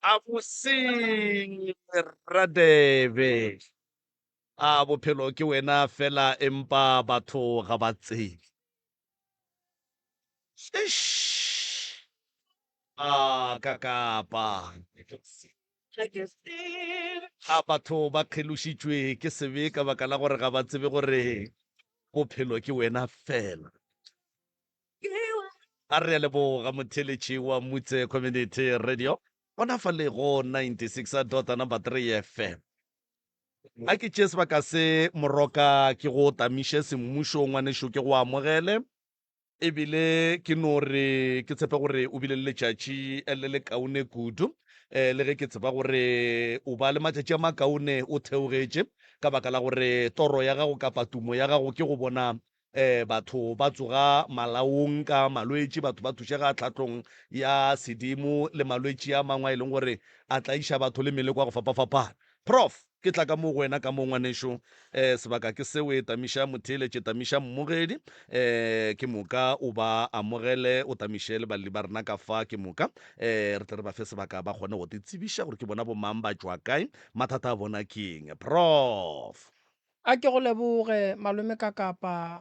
a boseng Radebe a bophelo ke wena fela empa batho ga ba tsebe a kakapa a batho ba kgelošitšwe ke sebe ka baka la gore ga ba tsebe gore bophelo ke wena fela a re leboga motheletši wa Mutse Community Radio gona fa le go 96.3 FM a ke tšee sebaka se moroka ke go tamiše semmušo ngwanešo ke go amogele ebile ke no re ke tshepe gore o bile le letšatši le le kaone kudu le ge ke tseba gore o ba le matšatši a makaone o theogetše ka baka la gore toro ya gago kapa tumo ya gago ke go bona batho ba tsoga malaong ka malwetši batho ba thušega tlhatlong ya sedimo le malwetši a mangwe a e leng gore a tla iša batho le meleko a go fapafapana prof ke tla ka mo go wena ka mo ngwanešo sebaka ke seo e tamiša motheletše tamiša mmogedi ke moka o ba amogele o tamiše le baledi ba rena ka fa ke moka re tle re ba fe sebaka ba kgone go tsebiša gore ke bona bo mang ba tšwa kae mathata a bona ke eng prof a ke go leboge malome ka kapa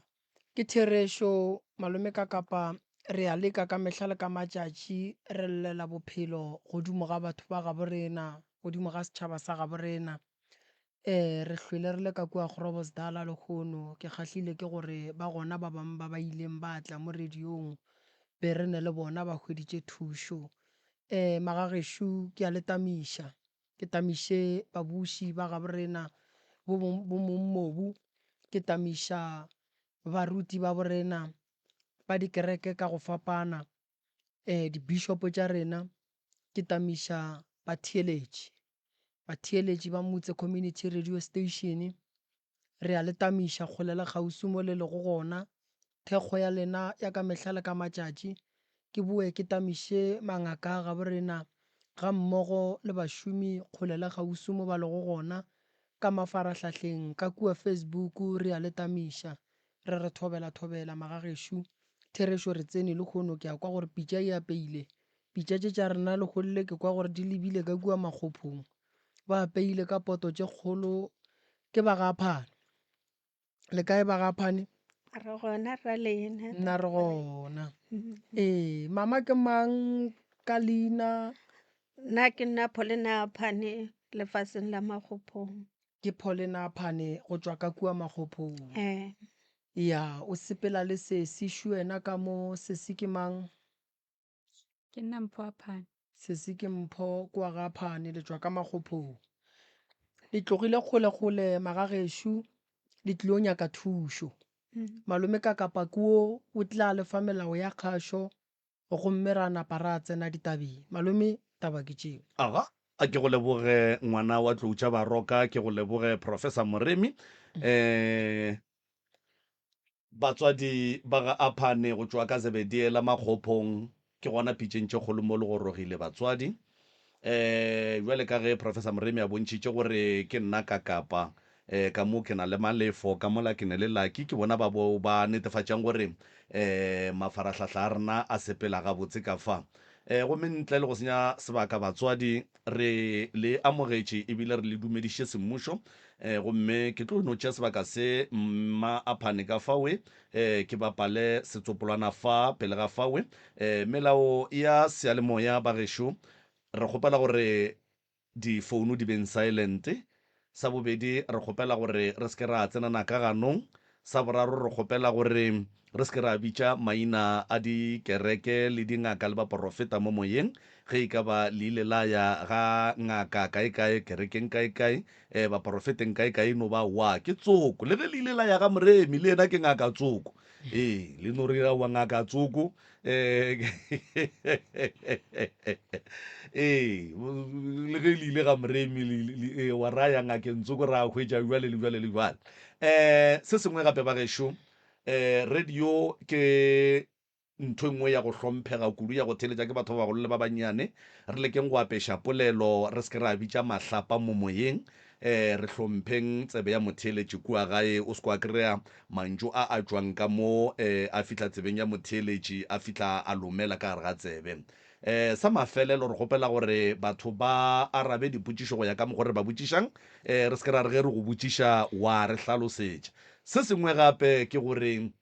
ke Therešo malome ka kapa re a leka ka mehla le ka matšatši re llela bophelo godimo ga batho ba gabo rena godimo ga setšhaba sa gabo rena re hlwele re le ka kua Groblersdal lekgono ke kgahlile ke gore ba gona ba bangwe ba ba ileng ba tla mo radiong be re ne le bona ba hweditše thušo magagešo ke a le tamiša ke tamiše babuši ba gabo rena bo mommobu ke tamiša baruti ba borena ba dikereke ka go fapana dibishopo tša rena ke tamiša batheeletši ba Mutse Community Radio Station re a le tamiša kgolela kgausi mo le lego gona thekgo ya lena ya ka mehla le ka matšatši ke boe ke tamiše mangaka ga borena ga mmogo le bašomi kgolela kgausi mo ba lego gona ka mafarahlahleng ka kua Facebook re a le tamiša re thobela magagešo Therešo re tsene le kgono ke a kwa gore pitša e apeile pitša tša rena le kgolile ke kwa gore di lebile ka kua makgophong ba apeile ka poto tše kgolo ke bagaphane le kae bagaphane re gona ra lena nna re gona mama ke mang ka leina nna ke nna Paulina Phane lefaseng la Makgophong ke Paulina Phane go tšwa ka kua makgophong ya o sepela le sesi wena ka mo sesi ke mang ke nna Mpho a Phane sesi ke Mpho kua ga Phane le tšwa ka makgophong le tlogile kgole magagešo le tlilo nyaka thušo malome ka kapa kuo o tla lefa melao ya kgašo gomme ra napa ra tsena ditabeng malome taba ke tšeo aga a ke go leboge ngwana wa tloutša baroka ke go leboge Professor Moremi batswadi ba ga Aphane go tšwa ka Zebediela Makgophong ke gona pitšentše kgolo mo le go rogile batswadi jwale ka ge Professor Moremi a bontšhitše gore ke nna ka kapa ka mo ke na le malefo ka mola ke ne le laki ke bona ba netefatšang gore mafarahlahla a rena a sepela gabotse ka fa gomme ntle le go senya sebaka batswadi re le amogetše ebile re le dumediše semmušo gomme ke tlo no tšea sebaka se mma Aphane ka fawe ke bapale setsopolwana fa pele ga fawe melao ya sealemoya bagešo re kgopela gore difounu di beng silent sa bobedi re kgopela gore re seke ra tsenana ka ganong sa boraro re kgopela gore re seke ra bitša maina a dikereke le dingaka le baporofeta mo moyeng ge e ka ba le ile la ya ga ngaka kae kerekeng kae baporofeteng kae no ba wa ke tsoko le ge le ile la ya ga Moremi le ena ke ngaka tsoko le no re wa ngaka tsoko le ge le ile ga Moremi wa raya ngakeng tsoko ra hwetša jwale le jwale se sengwe gape ba gešo radio ke ntho nngwe ya go hlomphega kudu ya go theletša ke batho ba bagolo le ba bannyane re lekeng go apeša polelo re seke ra bitša mahlapa mo moyeng re hlompheng tsebe ya motheletši kua gae o se kwa kry-a mantšu a tswang ka mo a fihla tsebeng ya motheletši a fihla a lomela ka gare ga tsebe sa mafelelo re gopela gore batho ba arabe dipotšišo go ya ka mokgwa re ba botšišang re se ke ra re ge re go botšiša wa re hlalosetša se sengwe gape ke gore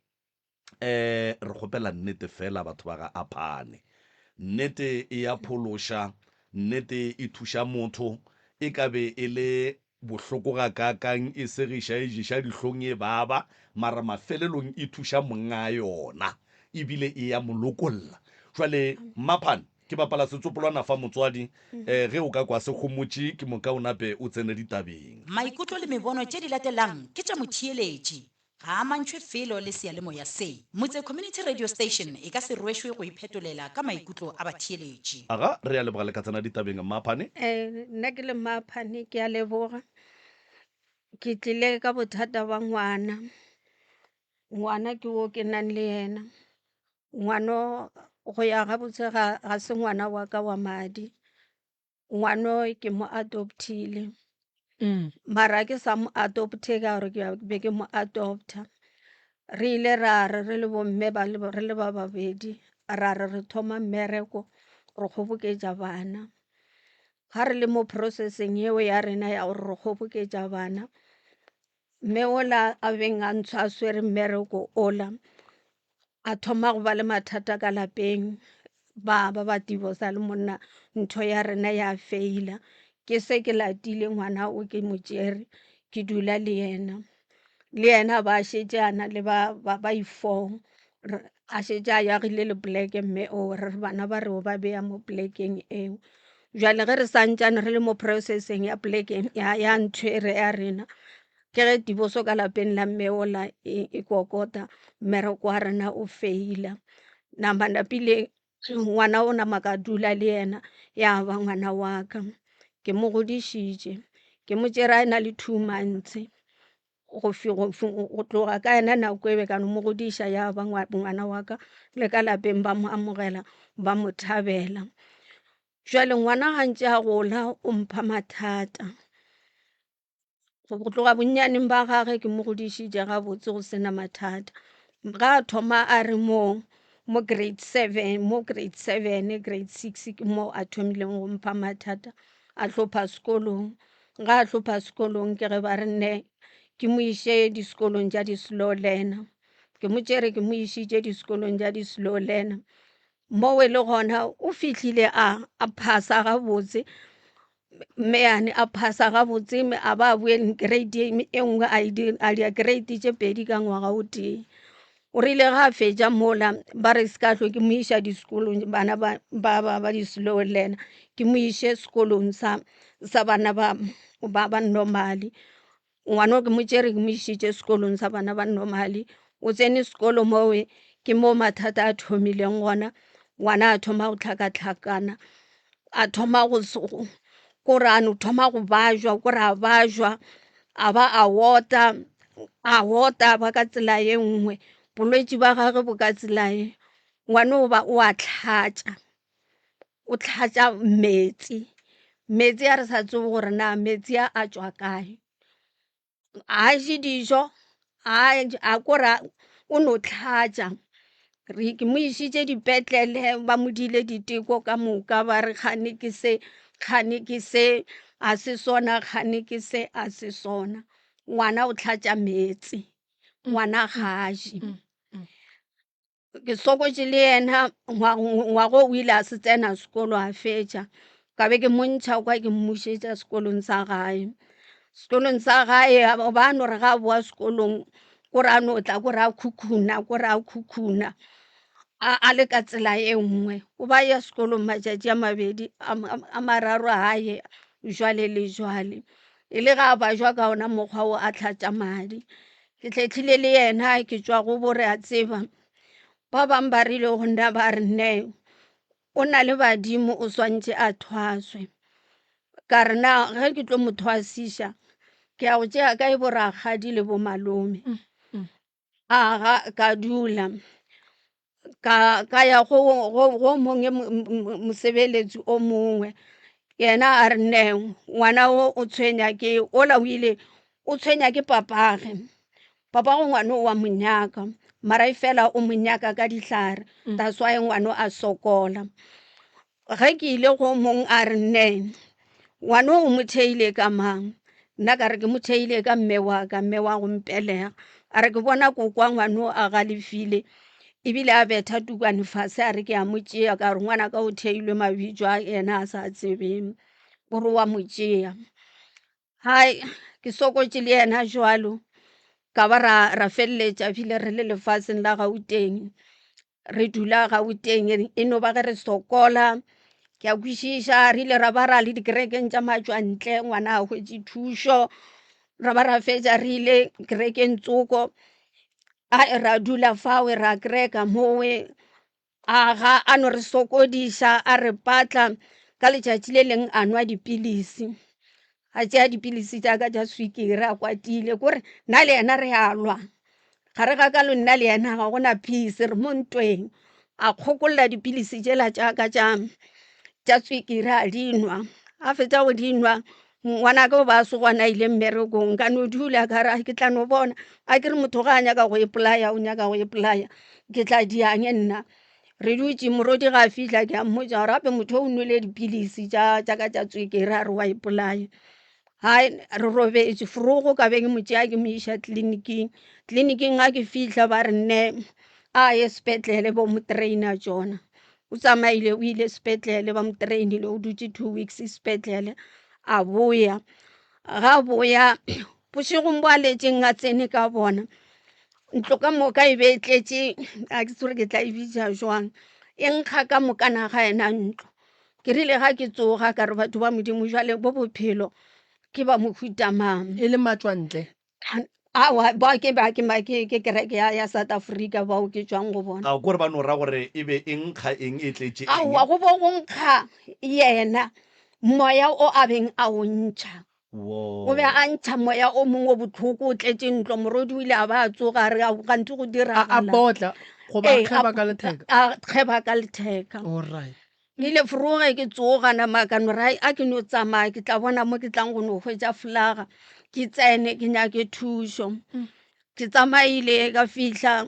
re kgopela nnete fela batho ba ga Aphane nnete e ya phološa nnete e thuša motho e ka be e le bohloko ga kakang e segiša e jiša dihlong e baba mara mafelelong e thuša monga yona ebile e ya molokolla jwale Mmaphane ke bapala setsopolwana fa motswadi ge o ka kwa se kgomotše ke moka o nape o tsene ditabeng maikutlo le mebono tše di latelang ke tša motheeletši ga a mantšhwe felo le sealemoya se motse community radio station e ka se rwešwe go iphetolela ka maikutlo a batheeletši aga re a lebogale ka tsena ditabeng Mmaphane nna ke le Mmaphane ke a leboga ke tlile ka bothata ba ngwana ke wo ke nang le yena ngwano go ya gabotse ga se ngwana wa ka wa madi ngwano ke mo adoptile mara ke sa mo adopte ka gore ke be ke mo adopta re ile re le bomme re le ba babedi re thoma mmereko re kgoboketša bana ga re le mo processing yeo ya rena ya gore re kgoboketša bana mme ola a beng a ntshwa a swere mmereko ola a thoma go ba le mathata ka lapeng ba divorce le monna ntho ya rena ya feila ke se ke latile ngwana o ke mo tšere ke dula le yena ba šetše ana le ba i4 a šetše a yagile le poleke mme o re bana ba re o ba beya mo polekeng eo jwale ge re santšane re le mo processing ya polekeng ya ntshwere ya rena ke ge diboso ka lapeng la mme ola e kokota mmereko wa rena o feila napile ngwana o nama ka dula le yena ya ba ngwana wa ka ke mo godišitše ke mo tšera a na le 2 months go tloga ka yena nako ebe ka no mo godiša ya ba ngwana wa ka le ka lapeng ba mo amogela ba mo thabela jwale ngwana gantši a gola o mpha mathata go tloga bonnyaneng ba gage ke mo godišitše gabotse go sena mathata ga a thoma a re mo grade 7 grade 6 ke mo a thomileng go mpha mathata a hlopha sekolong ga a hlopha sekolong ke ge ba re nne ke mo iše disekolong tša di-slow learner ke mo tšere ke mo išitše disekolong tša di-slow learner mo e le gona o fihlile a phasa gabotse mme yane a phasa gabotse a ba boeleng grade e nngwe a dia grade tše 2 ka ngwaga o tee o rile ga a fetša mola ba re se ka hlo ke mo iša disekolong bana ba di-slow learner ke mo iše sekolong sa bana ba normale ngwana ke mo tšere ke mo išitše sekolong sa bana ba normale o tsene sekolo mowe ke mo mathata a thomileng gona ngwana a thoma go tlhakatlhakana a thoma go kore ano thoma go bajwa kore a bajwa a ba a wota ba ka tsela ye nngwe bolwetši ba gage bo ka tsela ye ngwana o a tlhatša o tlhatša metsi a re sa tsebe gore na metsi a tšwa kae a je dijo a kore o no tlhatša ke mo išitše dipetlele ba mo dile diteko ka moka ba re kgane ke se a se sona kgane ke se a se sona ngwana o tlhatša metsi ngwana ga a je ke sokotše le yena ngwago o ile a se tsena sekolo a fetša ka be ke montšha kwa ke mmušetša sekolong sa gae ba no re ga a boa sekolong kore a no tla kore a khukhuna a le ka tsela e nngwe o ba ya sekolong matšatši a mabedi a mararo haye jwale le jwale e le ga a bajwa ka ona mokgwa o a tlhatša madi ke tletlhile le yena ke tšwa go bore a tseba ba bang ba rile go nna ba re nne o na le badimo o swantše a thwaswe ka re na ge ke tlo mo thwasiša ke a go tšea ka e boragadi le bo malome ka dula ka ya go mongwe mosebeletsi o mongwe yena a re nne ngwana o tshwenya ke ola o ile o tshwenya ke papage ngwana wa monyaka mara fela o monyaka ka dihlare that's why ngwana a sokola ge ke ile go mong a re nne ngwana o mo theile ka mang nna ka re ke mo theile ka mme wa go mpelega a re ke bona kokwa ngwana a galefile ebile a betha tukwane fase a re ke a mo tšea ka re ngwana ka o theilwe mabitso a yena a sa tsebeng gore wa mo tšea hai ke sokotše le yena jwalo ka ba ra feleletša bile re le lefaseng la Gauteng re dula Gauteng e no ba ge re sokola ke a kwešiša re ile ra ba ra le dikerekeng tša matšwantle ngwana a hwetše thušo ra ba ra fetša re ile kerekeng Tsoko ra dula fawe ra kereka mowe aga a no re sokodiša a re patla ka letšatši le leng a nwa dipilisi a tšea dipilisi tša ka tša swikiri a kwatile kore nna le yena re a lwa gare ga ka lo nna le yena ga gona peace re mo ntweng a kgokolola dipilisi tšela tša ka tša swikiri a dinwa a fetša go dinwa ngwana ka ba sogwana ile mmerekong ka no dula ka ra ke tla no bona a ke re motho ga a nyaka go ipolaya o nyaka go ipolaya ke tla diange nna re dutše morodi ga a fihla ke a mmotša gore gape motho o nwele dipilisi tša ka tša swikiri a re wa ipolaya hai re robetše forogo ka be ke mo tšea ke mo iša tleliniking ga ke fihla ba re nne a ye sepetlele bo mo traina tšona o tsamaile o ile sepetlele ba mo trainile o dutše 2 weeks sepetlele a boya ga boya bošegong bo a letšeng a tsene ka bona ntlo ka moka e be tletše a ke tsore ke tla e bitša jwang e nkga ka mokana ga ena ntlo ke rile ga ke tsoga ka re batho ba modimo jwale bo bophelo ke ba mohuta mang e le matšwantle ba ke kereke ya South Africa bao ke tswang go bona a kore ba no ra gore e be eng kga eng e tletše eng aowa go bo go nkga yena moya o a beng a o ntšha o be a ntšha moya o mongwe botlhoko o tletše ntlo morodi o ile a ba a tsoga a re gante go a diragala botla goba kgeba ka letheka a kgeba ka letheka alright ile foroge ke tsoga nama ka no ra a ke no tsamaya ke tla bona mo ke tlang go no hwetša flaga ke tsene ke nyake thušo ke tsamaile ka fihla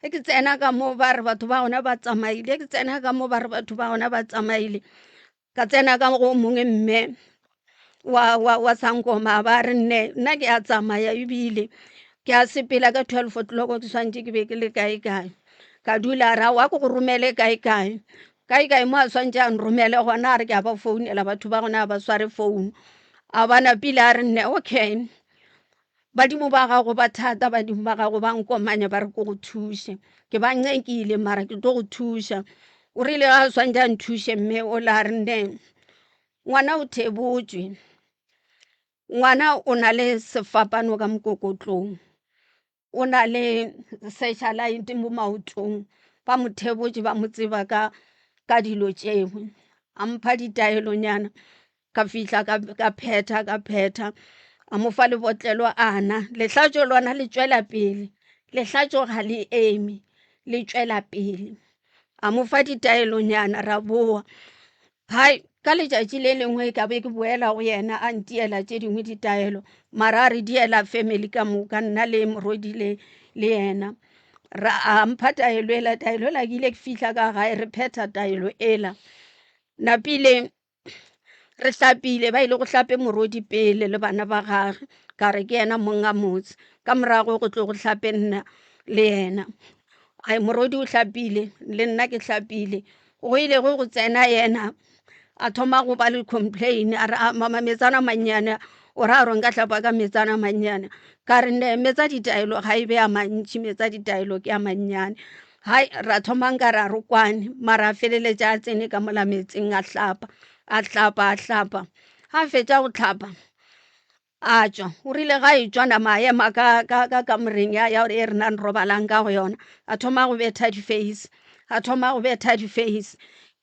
ke tsena ka mo ba re batho ba gona ba tsamaile ke tsena ka mo ba re batho ba gona ba tsamaile ka tsena ka go mongwe mme wa Sankoma ba re nna ke a tsamaya ebile ke a sepela ka 12 o'clock ke swantše ke be ke le kae ka dula ra wa go romele kae mo a swantše a nromele gona a re ke a ba founela batho ba gona ba sware phone a bana pila a re nne okay badimo ba gago ba thata badimo ba gago ba nkomanya ba re ko go thuše ke ba nyekile mara ke tlo go thuša o rile ga a swantše a nthuše mme o la re nne ngwana o thebotswe ngwana o na le sefapano ka mokokotlong o na le satellite mo maotong ba mo thebotse ba mo tseba ka dilo tšeo a mpha ditaelonyana ka fihla ka phetha a mo fa lebotlelo ana lehlatšo lona le tšwela pele lehlatšo ga le eme le tšwela pele a mo fa ditaelonyana ra boa hai ka letšatši le lengwe ka be ke boela go yena a ntiela tše dingwe ditaelo mara a re diela family ka moka nna le morodi le yena a mpha taelo ela ke ile ke fihla ka gae re phetha taelo ela napile re hlapile ba ile go hlape morodi pele le bana ba gage ka re ke yena monga motse ka morago go tlo go hlape nna le yena ai morodi o hlapile le nna ke hlapile go ile go tsena yena a thoma go ba le complain a re mama metsana manyana o ra ro nka hlapa ka metsana manyana ka re ne metsa ditaelo ga e be a mantši metsa ditaelo ke a mannyane hai ra thoma nka ra ro kwane mara a feleletša a tsene ka mola metseng a hlapa a fetša go tlhapa a tšwa o rile ga e tšwa nama a ema ka kamoreng ya e re nang robalang ka go yona a thoma go betha di-face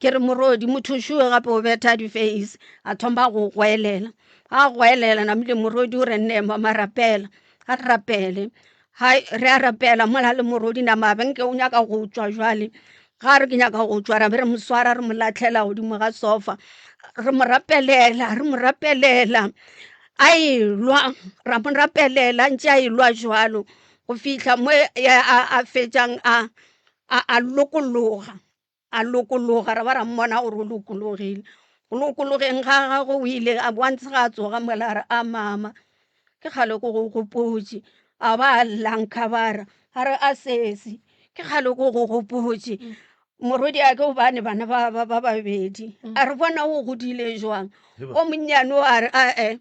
ke re morodi mothošoe gape o betha di-face a thoma go gwelela a gwelela namile morodi o re nne mama rapela a rapele hai re a rapela mola le morodi nama benke o nyaka go tšwa jwale ga re ke nyaka go tswa ra be re mo swara re mo latlhela godimo ga sofa re mo rapelela a elwa ra mo rapelela ntse a elwa jwalo go fitlha mo a fetsang a lokologa ra ba ra mmona gore o lokologile go lokologeng ga gagwe o ile a boantse ga a tsoga mola re a mama ke kgale ko go gopotse a ba lankhabara a re a sesi ke kgale ko go gopotse morwedi ake o bane bana ba babedi a re bona o godile jwang o monnyane o a re ae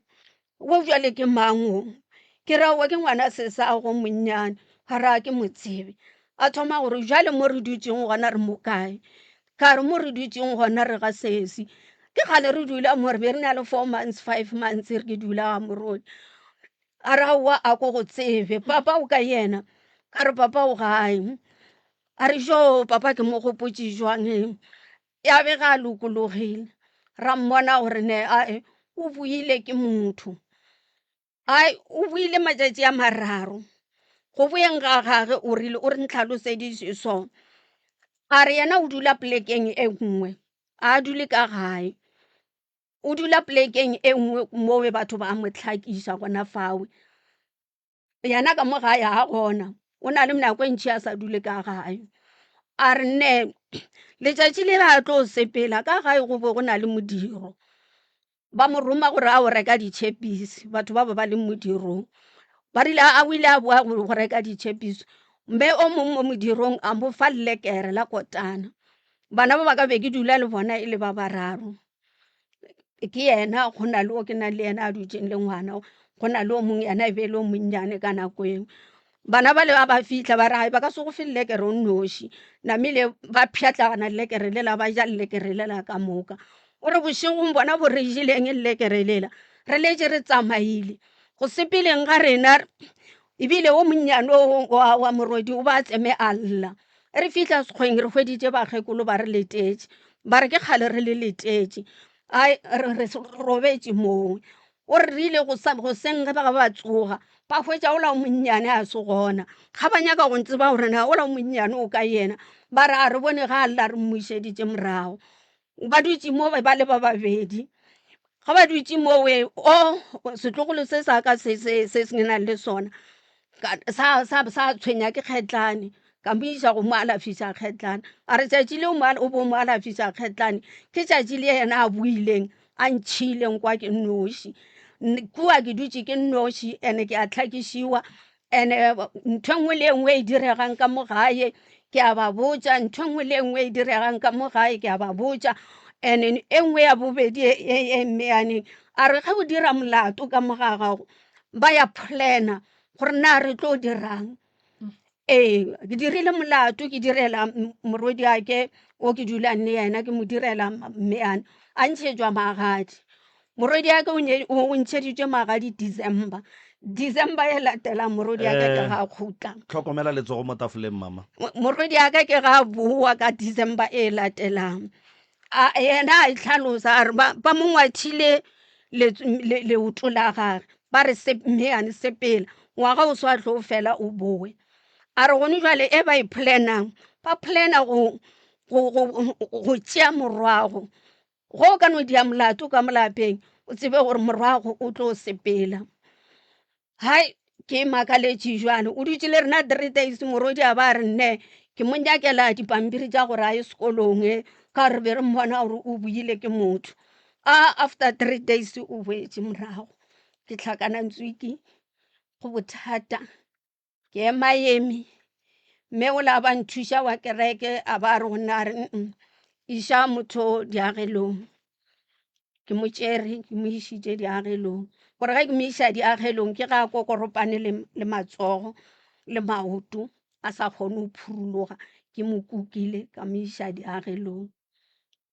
o jwale ke mang o ke rawa ke ngwana sesago monnyane ga re a ke motsebe a thoma gore jwale mo re dutseng gona re mo kae ka re mo re dutseng gona re ga sesi ke kgale re dula mo re be re na le 4 months 5 months re ke dula ga morodi a re aowa a ko go tsebe papa o ka yena ka re papa o gae a re jo papa ke mo gopotse jwang ya be ga a lokologile ra mmona gore ne ae o buile ke motho ai o buile matšatši a mararo go boeng ga gage o rile o re ntlhaloseditše so a re yena o dula polekeng e nngwe a dule ka gae o dula polekeng e nngwe mo batho ba mo tlhakiša gona fao yena ka mo gae a gona o na le nako e ntšhi a sa dule ka gae a re nne letšatši le ba tlo sepela ka gae go be go na le modiro ba mo roma gore a o reka ditšhepisi batho ba ba le modirong ba rile a o ile a boa go reka ditšhepisi mme o mongwe mo modirong a mo fa lekere la kotana bana ba ba ka be ke dula le bona e le ba bararo ke yena go na le o ke nang le yena a dutseng le ngwana go na le o mongwe yena e be le o monnyane ka nako eo bana ba le ba fitlha ba re ba ka se go fe lekere o noši namile ba pšhatlagana lekere lela ba ja lekere lela ka moka o re bošegong bona bo re jeleng lekere lela re letse re tsamaile go sepeleng ga rena ebile o monnyane wa morodi o ba tseme a lla re fitlha sekgweng re hweditše bakgekolo ba re letetše ba re ke kgale re le letetše ai re robetše moo o re rile go seng ge ba tsoga ba hwetša ola monnyane a se gona ga ba nyaka go tseba gore na ola monnyane o ka yena ba re a re bone ga a lla re mmušeditše morago ba dutše mo ba le ba babedi ga ba dutše mo o setlogolo se sa ka se nang le sona sa tshwenya ke kgetlane ka mo isa go mo alafiša kgetlane a re tšatši leo o bo mo alafiša kgetlane ke tšatši le yena a buileng a ntšhileng kwa ke noši kua ke dutše ke noši ande ke a tlhakišiwa ande ntho nngwe le nngwe e diregang ka mo gae ke a ba botša ntho nngwe le nngwe e diregang ka mo gae ke a ba botša ande e nngwe ya bobedi e mmeyaneng a re ge o dira molato ka mo ga gago ba ya plana gore na re tlo dirang ee ke dirile molato ke direla morwedi ake o ke dulang le yena ke mo direla mmeane a ntšhetšwa magadi morwedi ake o ntšheditše magadi December e latelang morwedi ake ke ga khutla tlhokomela letsogo mo tafoleng mama morwedi ake ke ga boa ka December e latelang yena a itlhalosa a re ba mo ngwathile leoto la gage ba re mmeane sepela ngwaga o se wa tlo fela o boe a re gone jwale e ba e planang ba plana go tšea morwago go ka no dia molato ka molapeng o tsebe gore morwago o tlo sepela hai ke makaletše jwale o dutse le rena 3 days morodi a ba re nne ke mo nyakela dipampiri tša gore a ye sekolong ka re be re mmona gore o buile ke motho after 3 days o boetše morago ke tlhakana ntswiki go bothata ke emaeme mme o la ba nthuša wa kereke a ba re go nna re iša motho diagelong ke mo tšere ke mo išitše diagelong gore ge ke mo iša diagelong ke ga a kokoropane le matsogo le maoto a sa kgone go phuruloga ke mo kukile ka mo iša diagelong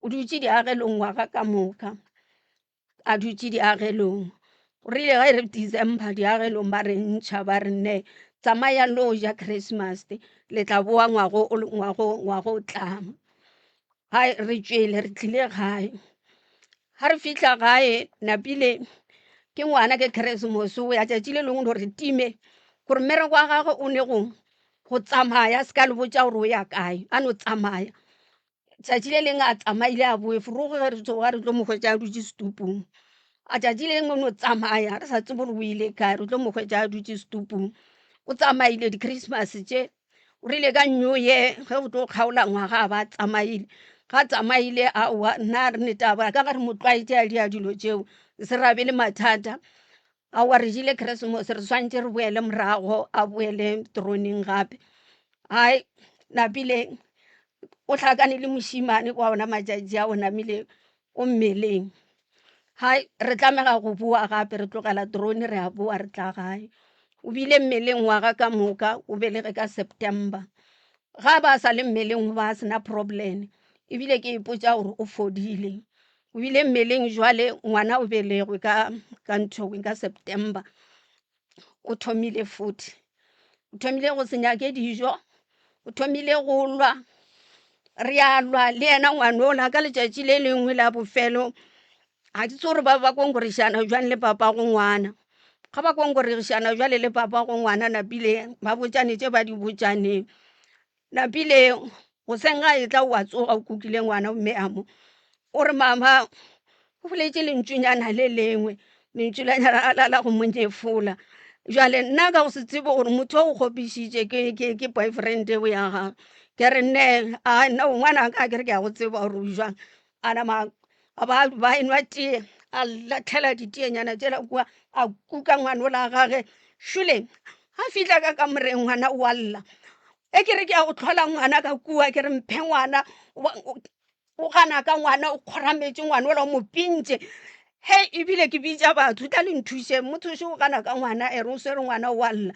o dutše diagelong ngwaga ka moka a dutše diagelong o rile ga e re December diagelong ba re ntšha ba re nne tsamaya lo ja Christmas le tla boa ngwago o tlama hai re tšwele re tlile gae ga re fitlha gae napile ke ngwana ke Keresemose o ya tšatši le lengwe gore time gore mmereko wa gagwe o ne go tsamaya se ka le botša gore o ya kae a no tsamaya tšatši le leng a tsamaile a boe forogo ge re tsoga re tlo mo hwetša a dutše setupong a tšatši le ngwe no tsamaya re sa tsebe gore o ile kae re tlo mo hwetša a dutše setupong o tsamaile di-Christmas tše o rile ka New Year ge go tlo kgaola ngwaga a ba tsamaile ga tsamaile aowa nna re netaba ka gare mo tlwaetse a dia dilo tšeo se rabe le mathata aowa re jile Christmas re swantše re boele morago a boele troneng gape hai napile o tlhakane le mošimane kwa ona matšatši a o namile o mmeleng hai re tlamega go boa gape re tlogela trone re a boa re tla gae o bile mmeleng ngwaga ka moka o belege ka September ga ba sa le mmeleng ba sena problem ebile ke ipotša gore o fodile o bile mmeleng jwale ngwana o belegwe ka nthowe ka September o thomile futhi o thomile go se nyake dijo o thomile go lwa re a lwa le yena ngwanola ka letšatši le lengwe la bofelo ga di tse gore ba kongorišana jwang le papa go ngwana ga ba kongorišana jwale le papa go ngwana napile ba botšanetše ba di botšaneng napile go senga e tla wa tsoga o kukile ngwana mme amo o re mama o boletše lentšunyana le lengwe lentšunyana la go monyefola jwale nna ka go se tsebe gore motho o kgopišitše ke boyfriend eo ya gagwe ke re nne a nna ngwana ka ke re ke a go tseba gore o jwang a nama ba enwa tee a latlhela ditienyana tšela kua a kuka ngwana o la gage šule ga fitlha ka kamoreng ngwana o a lla e ke re ke a go tlhola ngwana ka kua ke re mphe ngwana o gana ka ngwana o kgorametše ngwana ola o mo pintše he ebile ke bitša batho tla le nthuše mothoše o gana ka ngwana ere o swere ngwana o a lla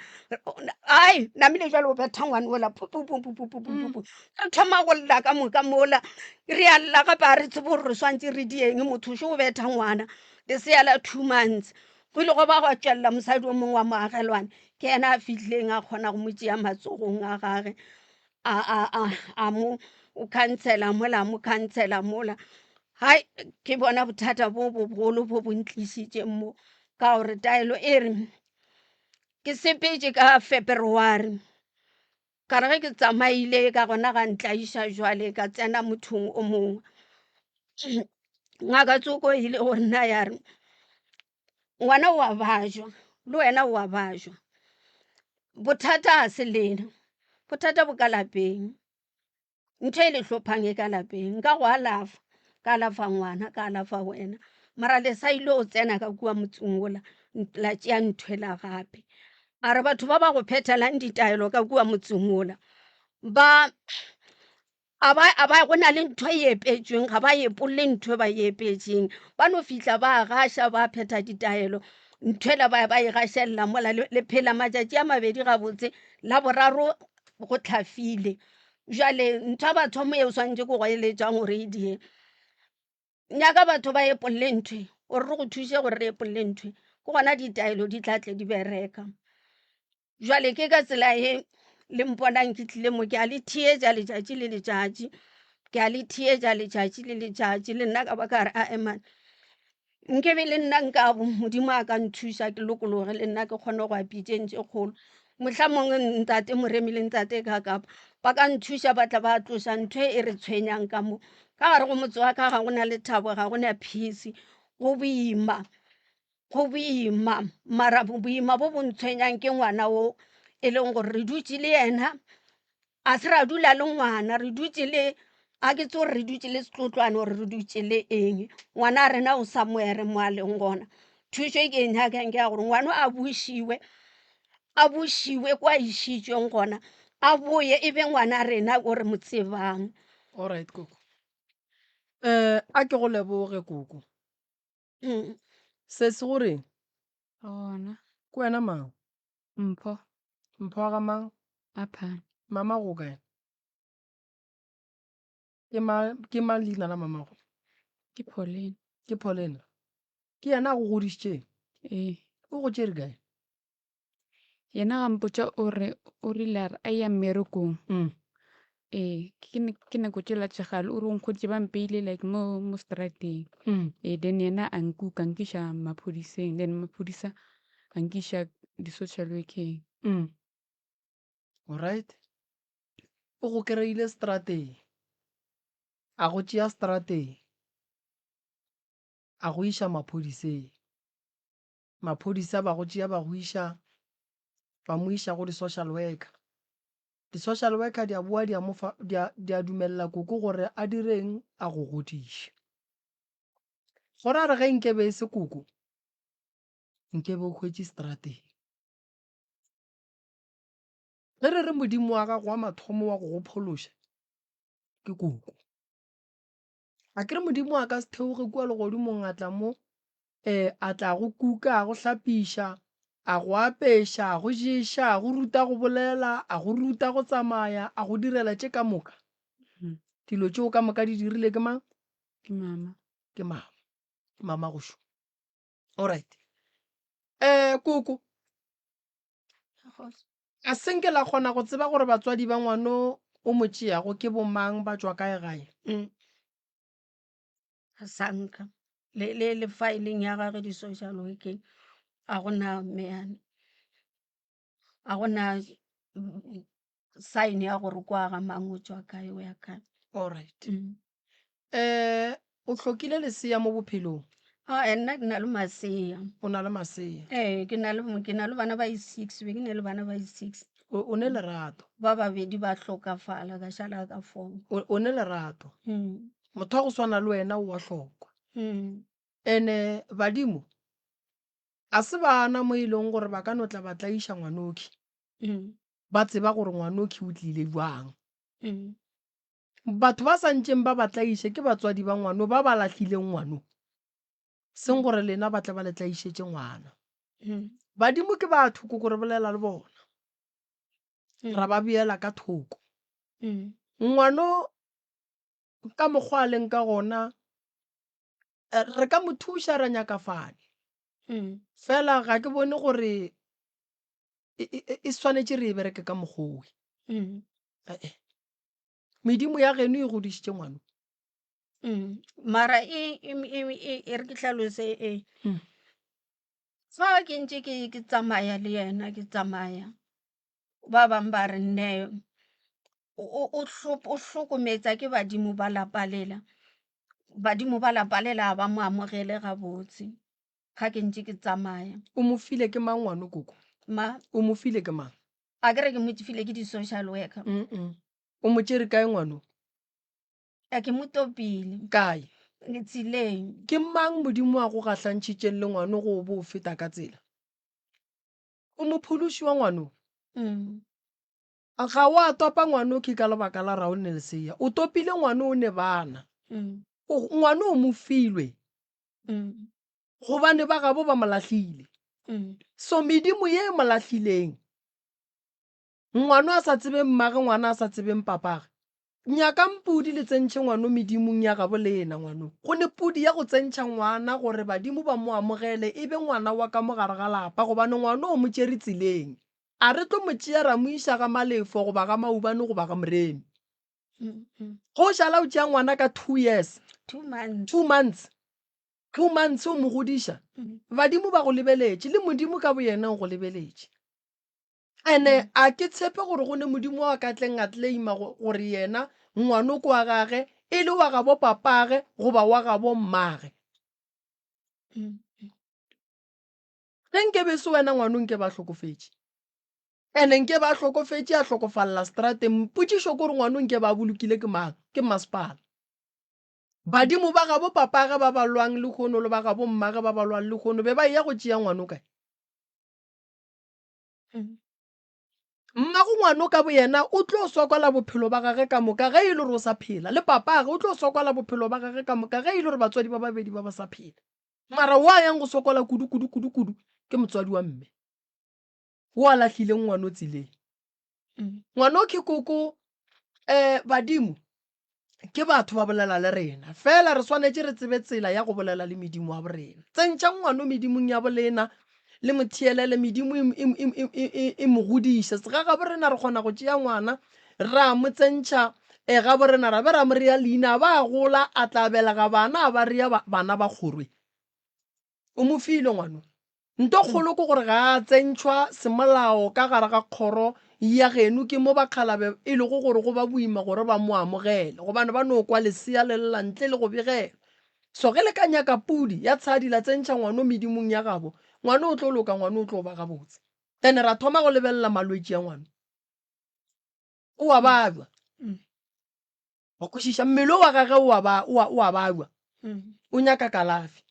ai namile jwale o betha ngwana ola pupupupupupupu re thoma go lla ka moka mola re a lla gape a re tsebe gore re swantse re dieng mothoše o betha ngwana lesea la 2 months go ile go ba go tšwelela mosadi o mongwe wa moagelwane ke ena a fitlhileng a kgona go mo tšea matsogong a gage a mo o khansela mola mo khansela mola hai ke bona bothata bo bogolo bo bontlišitše mo ka gore taelo e re ke sepetše ka February ka re ge ke tsamaile ka gona ga ntlaiša jwale ka tsena mothong o mongwe ngaka Tsoko ile go nna ya re ngwana o a bajwa le wena o a bajwa bothata a se lena bothata bo ka lapeng ntho e le hlophang e ka lapeng nka go alafa ka alafa ngwana ka alafa wena mara le sa ile o tsena ka kua motseng ola la tšea nthwela gape a re batho ba ba go phethelang ditaelo ka kua motseng ola a ba go na le ntho e epetšweng ga ba epolole ntho ba e epetšeng ba no fihla ba gaša ba phetha ditaelo nthwela ba e gašelela mola le phela matšatši a mabedi gabotse la boraro go tlhafile jwale ntho ba thomo e o swantse ko go eletšang gore e die nyaka batho ba epolole ntho gore re go thuše gore re epolole ntho ke gona ditaelo di tlatle di bereka jwale ke ka tsela e le mponang ke tlile mo ke a le thietša letšatši le letšatši ke a le thietša letšatši le letšatši le nna ka ba ka re a eman nke be le nna nka modimo a ka nthuša ke lokologe le nna ke kgone go apitšeng tše kgolo mohla mongwe ntate Moremi le ntate Kakapa ba ka nthuša ba tla ba tloša ntho e re tshwenyang ka mo ka gare go motse wa ka ga go na le thabo ga go na peace go boima mara boima bo bo ntshwenyang ke ngwana o e leng gore re dutse le yena a se ra dula le ngwana re dutse le a ke tse gore re dutse le setlotlwane gore re dutse le eng ngwana a rena o somewhere mo a leng gona thušo e ke e nyakang ke ya gore ngwana a bušiwe kwa išitšweng gona a boye e be ngwana rena o re mo tsebang alright koko a ke go leboge koko se se gore gona ke wena mang mpho mpho wa ga mang a Phane mama go kae ke mang leina la mamago ke Pauline ke Paulina ke yena a go godišitše ee o go tšere kae yena ga mpotša o rile a re a ya mmerekong ee ke nako tšela tšegale o re nkgoditše ba mpeile like mo strateng then yena a nkuka nkiša maphodiseng then maphodisa a nkiša di-social workeng alright o go kry-ile strateng a go tšea strateng a go iša maphodiseng. Maphodisa ba go tšea ba go iša ba mo iša go di-social worker. Di-social worker di a boa di a dumelela koko gore a direng a go godiša. Go ra re ge nkebe e se koko nkebe o hwetše strateng. Ge re re modimo wa gago wa mathomo wa go go phološa ke koko. A kere modimo wa ka se theoge kua legodimong a tla mo a tla go kuka a go hlapiša a go apeša a go ješa a go ruta go bolela a go ruta go tsamaya a go direla tše ka moka. Dilo tšeo ka moka di dirile ke mang? Ke mama. Ke mama go šo. Alright. Koko a senke la kgona go tseba gore batswadi ba ngwano o mo tšeago ke bomang ba tswa kae gae? Sanka le fileng ya gage di-social workeng a gona meane a gona sign ya gore kwa ga mang o tswa kae o ya kae. Alright. O hlokile lesea mo bophelong? Nna ke na le masea. O na le masea? Ke na le bana ba i-6 be ke ne le bana ba i-6. O ne lerato? Ba babedi ba hlokafala ka šala ka 4. O ne lerato? Motho wa go swana le wena o wa hlokwa. Ene badimo a se bana mo e leng gore ba ka no tla ba tla iša ngwanoki ba tseba gore ngwanoki o tlile jwang. Batho ba sa ntšeng ba ba tla iše ke batswadi ba ngwano ba ba lahlileng ngwano, seng gore lena ba tla ba le tla išetse ngwana. Badimo ke batho ko gore bolela le bona ra ba beela ka thoko. Ngwano ka mokgwa a leng ka gona re ka mo thuša ra nyakafane, fela ga ke bone gore e swanetše re e bereke ka mokgwa o. Medimo ya geno e godišitše ngwano. Mara e re ke hlalose fa ke ntše ke tsamaya le yena ke tsamaya ba bang ba re nne o hlokometsa ke badimo ba lapa lela. Badimo ba lapa lela ba mo amogele gabotse ga ke ntše ke tsamaya. O mo file ke mang ngwano koko? O mo file ke mang? A kere ke mo file ke di-social worker. O mo tšere kae ngwano? Ke mo topile. Kae? Tseleng. Ke mang modimo a go gahlantšhitšeng le ngwano go bo feta ka tsela? O mo phološi wa ngwano? Ga o a topa ngwano ke ka lebaka la rao ne lesea. O topile ngwano o ne bana. Ngwano o mo filwe gobane ba gabo ba mo lahlile. So medimo ye mo lahlileng ngwano a sa tsebeng mmage ngwana a sa tsebeng papage nyaka mpudi le tsentšhe ngwano medimong ya gabo le ena ngwano. Go ne pudi ya go tsentšha ngwana gore badimo ba mo amogele ebe ngwana wa ka mogare ga lapa gobane ngwano o mo tšere tseleng. A re tlo mo tšea ra mo iša ga malefo goba ga maubane goba ga moremi. Go šala o tšea ngwana ka 2 years. 2 months. 2 months. 2 months o mo godiša. Badimo ba go lebeletše le modimo ka bo yena o go lebeletše. Ene a ke tshepe gore go ne modimo wa ka tleng a tleima gore yena ngwano ko wa gage e le wa gabo papage goba wa gabo mmage. Ge nke be se wena ngwano nke ba hlokofetše. Ene nke ba hlokofetše a hlokofalla strateng. Mpotšišo kore ngwano nke ba bolokile ke mang? Ke masepala. Badimo ba gabo papage ba ba lwang le kgono le ba gabo mmage ba ba lwang le kgono be ba ya go tšea ngwano kae? Mmago ngwano ka bo yena o tlo sokola bophelo ba gage ka moka ge e le gore o sa phela, le papage o tlo sokola bophelo ba gage ka moka ge e le gore batswadi ba babedi ba ba sa phela. Mara wa yang go sokola kudu ke motswadi wa mme o a lahlileng ngwano tseleng. Ngwano ke koko badimo ke batho ba bolela le rena fela re swanetše re tsebe tsela ya go bolela le medimo wa borena. Tsentša ngwano medimong ya bolena le mothielele medimo e mo godiša. Se ga borena re kgona go tšea ngwana ra mo tsentša ga borena ra be ra mo rea leina ba gola a tla belega bana a ba rea bana ba kgorwe. O mo file ngwano. Nto kgolo ke gore ga a tsentšhwa semolao ka gare ga kgoro ya geno ke mo bakgalabe e le go gore go ba boima gore ba mo amogele gobane ba no kwa lesea le lela ntle le go begela so ge le ka nyaka pudi ya tshadila tsentšha ngwana medimong ya gabo ngwana o tlo loka ngwana o tlo ba gabotse then ra thoma go lebelela malwetse ya ngwana o a babjwa go kwešiša mmele wa gage o a babjwa o nyaka kalafi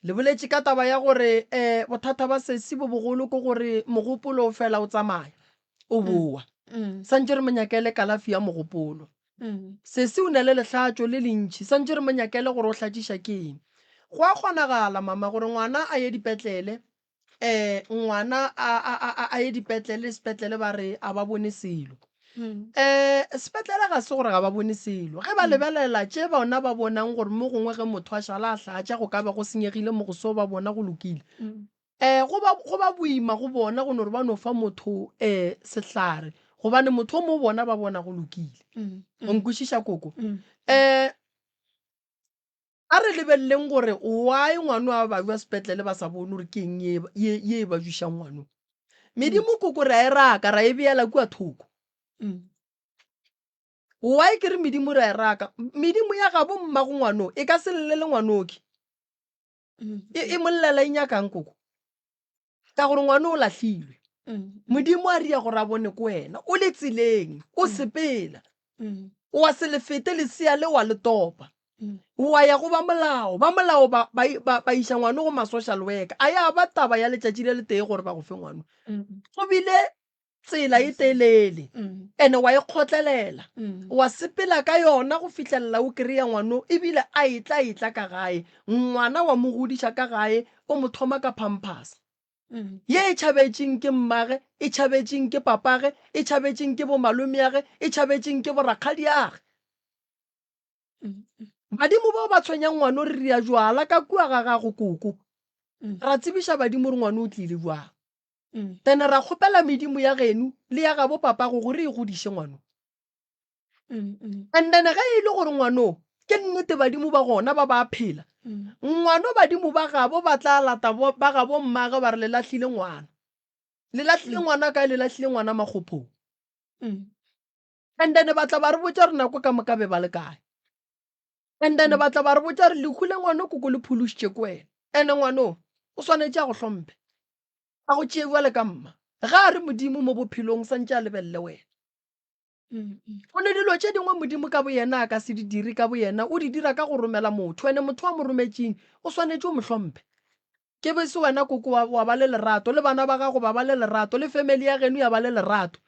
le boletše ka taba ya gore bothata ba sesi bo bogolo ke gore mogopolo o fela o tsamaya o boa santse re monyakele kalafi ya mogopolo sesi o ne le lehlatšo le lentšhi santse re monyakele gore o hlatšiša ke eng go a kgonagala mama gore ngwana a ye dipetlele ngwana a ye dipetlele sepetlele ba re a ba bone selo sepetlele ga se gore ga ba bone selo ge ba lebelela tše bona ba bonang gore mo gongwe ge motho a šala a hlatša go ka ba go senyegile mo go seo ba bona go lokile go ba boima go bona go nore ba no fa motho sehlare gobane motho o mo bona ba bona go lokile go nkwešiša koko a re lebeleleng gore why ngwano a babjwa sepetlele ba sa bone gore ke eng ye ba jwišang ngwano medimo koko ra e raka ra e beela kua thoko why ke re medimo ra e raka medimo ya gabo mmago ngwano e ka se llele ngwanoke e mollela e nyakang koko ka gore ngwana o lahlilwe modimo a ria gore a bone ko wena o le tseleng o sepela wa se le fete lesea le wa le topa wa ya go ba molao ba iša ngwana go ma-social worker a ya ba taba ya letšatši le le tee gore ba go fe ngwana go bile tsela e telele ene wa e kgotlelela wa sepela ka yona go fitlhelela o kry-a ngwano ebile a etla ka gae ngwana wa mo godiša ka gae o mo thoma ka pampers ye e tšhabetšeng ke mmage e tšhabetšeng ke papage e tšhabetšeng ke bo malome age e tšhabetšeng ke borakgadi age badimo bao ba tshwenyang ngwana o re ria jwala ka kua ga gago koko ra tsebiša badimo re ngwana o tlile jwang then ra kgopela medimo ya geno le ya gabo papago gore e godiše ngwano and then ge e le gore ngwano ke nnete badimo ba gona ba ba phela ngwano badimo ba gabo ba tla lata ba gabo mmage ba re le lahlile ngwana ka le lahlile ngwana makgophong and then ba tla ba re botša re nako ka moka be ba le kae and then ba tla ba re botša re lekhule ngwano koko le phološitše ko wena ande ngwano o swanetše a go hlomphe a go tšee bjale ka mma ga a re modimo mo bophelong santše a lebelele wena go ne dilo tše dingwe modimo ka bo yena a ka se di dire ka bo yena o di dira ka go romela motho ene motho wa mo rometšeng o swanetše o mo hlomphe ke be se wena koko wa ba le lerato le bana ba gago ba ba le lerato le family ya geno ya ba le lerato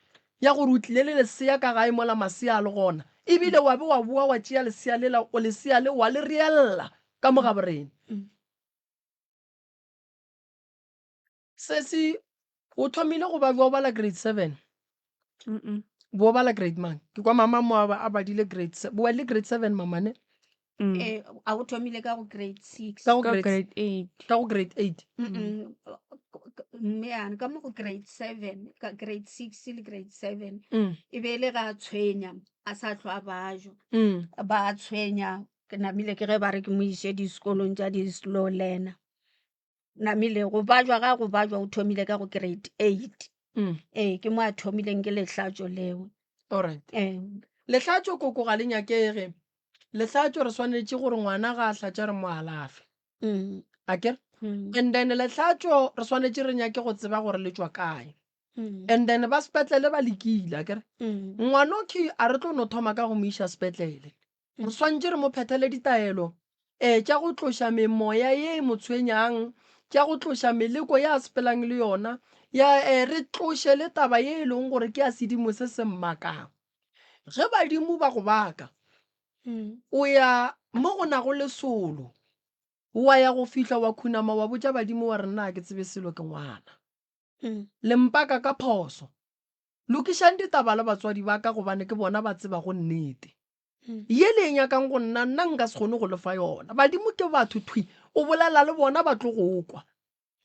ya gore o tlile le lesea ka gae mola masea a le gona ebile wa be wa boa wa tšea lesea le wa le reella ka mogaborena sesi o thomile go ba bja o bala grade 7 bo bala grade man ke kwa mama mo a badile grade bo le grade 7 mamane a o thomile ka go grade 6 ka go Ka grade grade 8 mme yana ka mo go grade 7 ka grade 6 le grade 7 e be le ga tshwenya a sa tlhwa bajo ba tshwenya ke namile ke ge ba re ke mo ise disekolong tša di-slow learner namile go bajwa ga go bajwa o thomile ka go grade 8 ke mo a thomileng ke lehlatšo leo alright lehlatšo koko ga le nyakege lehlatšo re swanetše gore ngwana ga a hlatša re mo alafe akere and then lehlatšo re swanetše re nyake go tseba gore le tšwa kae and then ba sepetlele ba lekile akere ngwanoki a re tlo no thoma ka go mo iša sepetlele re swantše re mo phethele ditaelo tša go tloša memoya ye mo tshwenyang tša go tloša meleko ya sepelang le yona ya re tloše le taba ye e leng gore ke a sedimo se se mmakang ge badimo ba go baka o ya mo go nago lesolo wa ya go fihla wa khunama wa botša badimo wa re nna ke tsebe selo ke ngwana le mpaka ka phoso lokišang ditaba le batswadi ba ka gobane ke bona ba tseba go nnete ye le nyakang go nna nka se kgone go lefa yona badimo ke batho thwi o bolela le bona ba tlo go kwa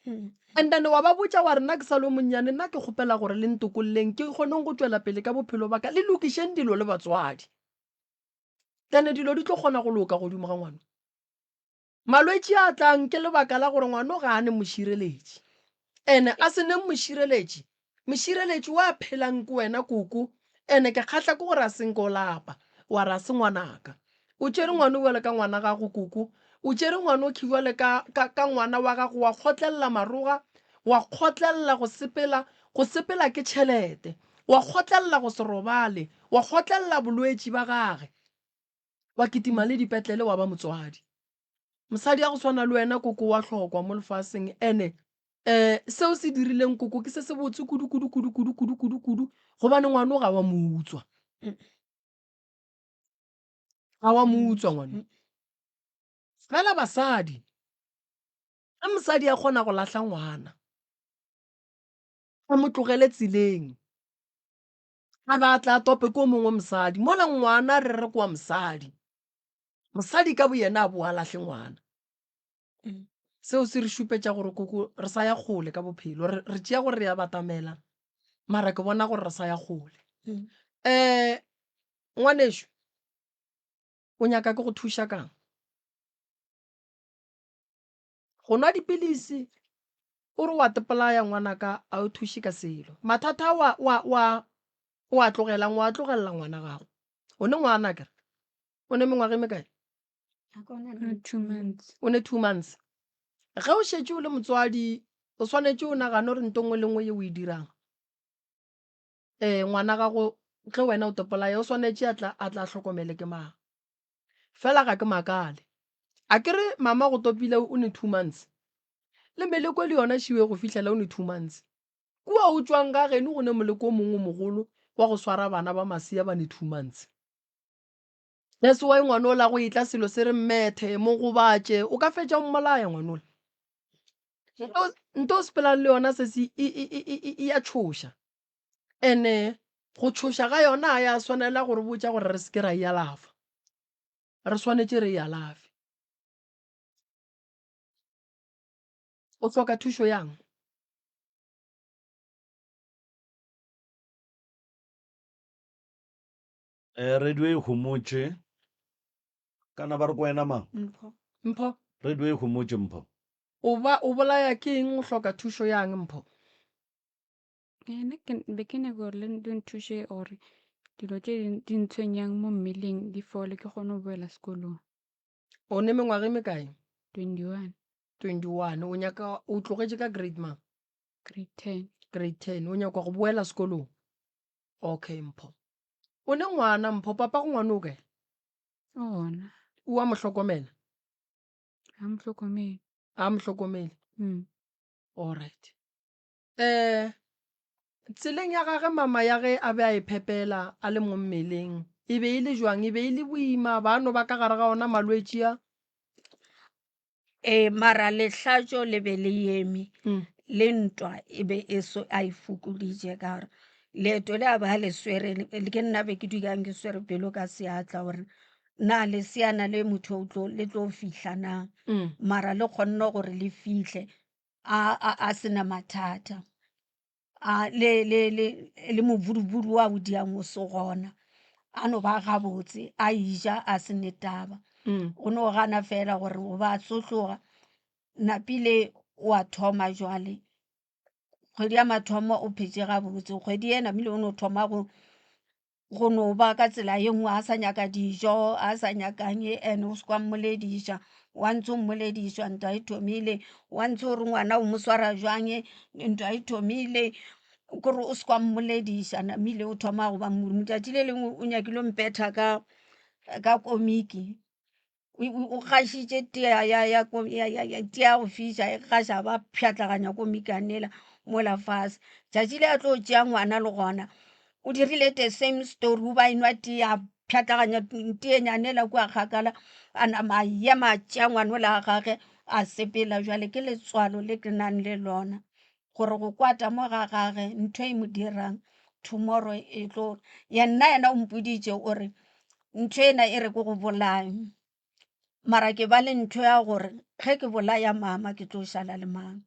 and then wa ba botša wa re nna ke sa le monnyane nna ke kgopela gore le ntokolleng ke kgoneng go tšwela pele ka bophelo ba ka le lokišeng dilo le batswadi then dilo di tlo kgona go loka godimo ga ngwana malwetši a tlang ke lebaka la gore ngwana ga a ne mošireletši ene a se neng mošireletši mošireletši wa phelang ke wena koko ene ke kgatlha ke gore a senko lapa wa ra se ngwanaka o tšere ngwana o bjale ka ngwana gago koko o tšere ngwana o khibjale ka ngwana wa gago wa kgotlelela maroga wa kgotlelela go sepela ke tšhelete wa kgotlelela go se robale wa kgotlelela bolwetši ba gage wa kitima le dipetlele wa ba motswadi mosadi ya go swana le wena koko wa hlokwa mo lefaseng ene seo se dirileng koko ke se se botse kudu gobane ngwana o ga wa muutswa ngwana fela basadi a mosadi a kgona go lahla ngwana a mo tlogele tseleng a batla a tope ko mongwe mosadi mola ngwana re re kwa mosadi ka bo yena a boa lahle ngwana seo se re šupetša gore koko re sa ya kgole ka bophelo re tšea gore re ya batamela mara ke bona gore re sa ya kgole ngwanešo o nyaka ke go thuša kang go nwa dipilisi o re wa tepolaya ngwanaka a o thuše ka selo mathata wa tlogelang wa tlogelela ngwana gago o ne ngwana kere o ne mengwage mekae 2 months. o ne 2 months ge o šetše o le motswadi o swanetše o nagane gore nto ngwe le ngwe ye o e dirang ngwana gago ge wena o topolaya o swanetše a tla hlokomele ke mang fela ga ke makale a kere mama go topile o ne 2 months le meleko le yona šiwe go fihlela o ne 2 months kua o tswang ka geno go ne moleko o mongwe mogolo wa go swara bana ba masia ba ne 2 months that's why ngwana o la go etla selo se re mmethe mo go batše o ka fetša o mmolaya ngwanola nto o sepelang le yona se se ya tšhoša ene go tšhoša ga yona a ya swanela gore botša gore re se ke ra e alafa re swanetše re e alafe o hloka thušo yang radio e humotše kana ba re ko wena mang mpho radio e humotše mpho o bolaya ke eng o hloka thušo yang mpho Nna be ke nyaka gore le nthuše gore dilo tše di ntshwenyang mo mmeleng di fole ke kgone go boela sekolong. o ne mengwage mekae 21 21 o nyaka o tlogetše ka grade mang grade 10. grade 10 o nyaka go boela sekolong okay mpho o ne ngwana mpho papa go ngwana o kae ona o a mo hlokomela ga motlhokomedi. a mo hlokomele alright tseleng ya gage mama ya ge a be a e phepela a le mo mmeleng e be e le jwang e be e le boima bano ba ka gare ga ona malwetši a mara lehlatšo le be le eme le ntwa e be e so a e fokoditše ka gore leeto le a ba le swere ke nna be ke dukang ke swere pelo ka seatla gore na leseana le motho le tlo fihla na mara le kgonne gore le fihle a sena mathata le moburubudu wa bodiang o se gona a no ba gabotse a ija a se netaba o no gana fela gore o ba sotloga napile wa thoma jwale kgwedi ya mathomo o phetse gabotse kgwedi ena mile o no thoma go no ba ka tsela ye nngwe a sa nyaka dijo a sa nyakang ene o se kwa mmolediša wa ntse o mmolediša ntwa e thomile wa ntse o re ngwana o mo swara jwang ntwa e thomile kore o se kwa mmolediša namile o thoma go ba motšatši le lengwe o nyakile mpetha ka komiki o kgašitše tea go fiša e kgaša ba pšhatlaganya komiki anela mola fase tšatši le a tlo tšea ngwana le gona o dirile the same story o ba enwa tea pšhatlaganya teenyanela kua kgakala a nama ema tšea ngwana o la gage a sepela jwale ke letswalo le ke nang le lona gore go kwata mo ga gage ntho e mo dirang tomorrow e tlo yena o mpoditše o re ntho ena e re ko go bolaya mara ke ba le ntho ya gore ge ke bolaya mama ke tlo šala le mang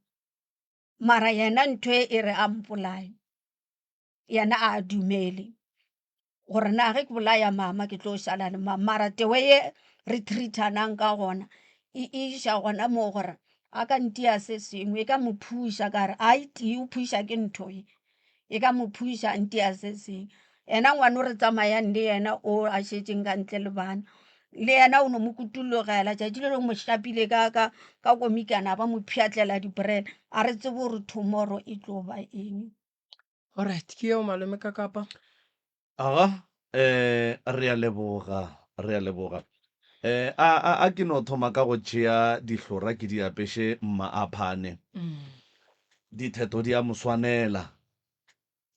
mara yena ntho e re a mpolaya yena a dumele gore na ge ke bolaya mama ke tlo šala le mang mara tewe ye re treatanang ka gona e iša gona mo gore a ka ntia se sengwe ka mo phuša ka re a iti o phuša ke ntho ye e ka mo phusha nte ya se seng ena ngwana o re tsamayang le yena o a šetseng ka ntle le bana le yena o no mo kutulogela tšatši le mo šapile ka komikana ba mo pšhatlela dibrele a re tsebe gore tomorrow e tlo ba eng. alright ke eo malome ka kapa aga re a leboga a ke no thoma ka go tšea dihlora ke di apeše mma a phane ditheto di a moswanela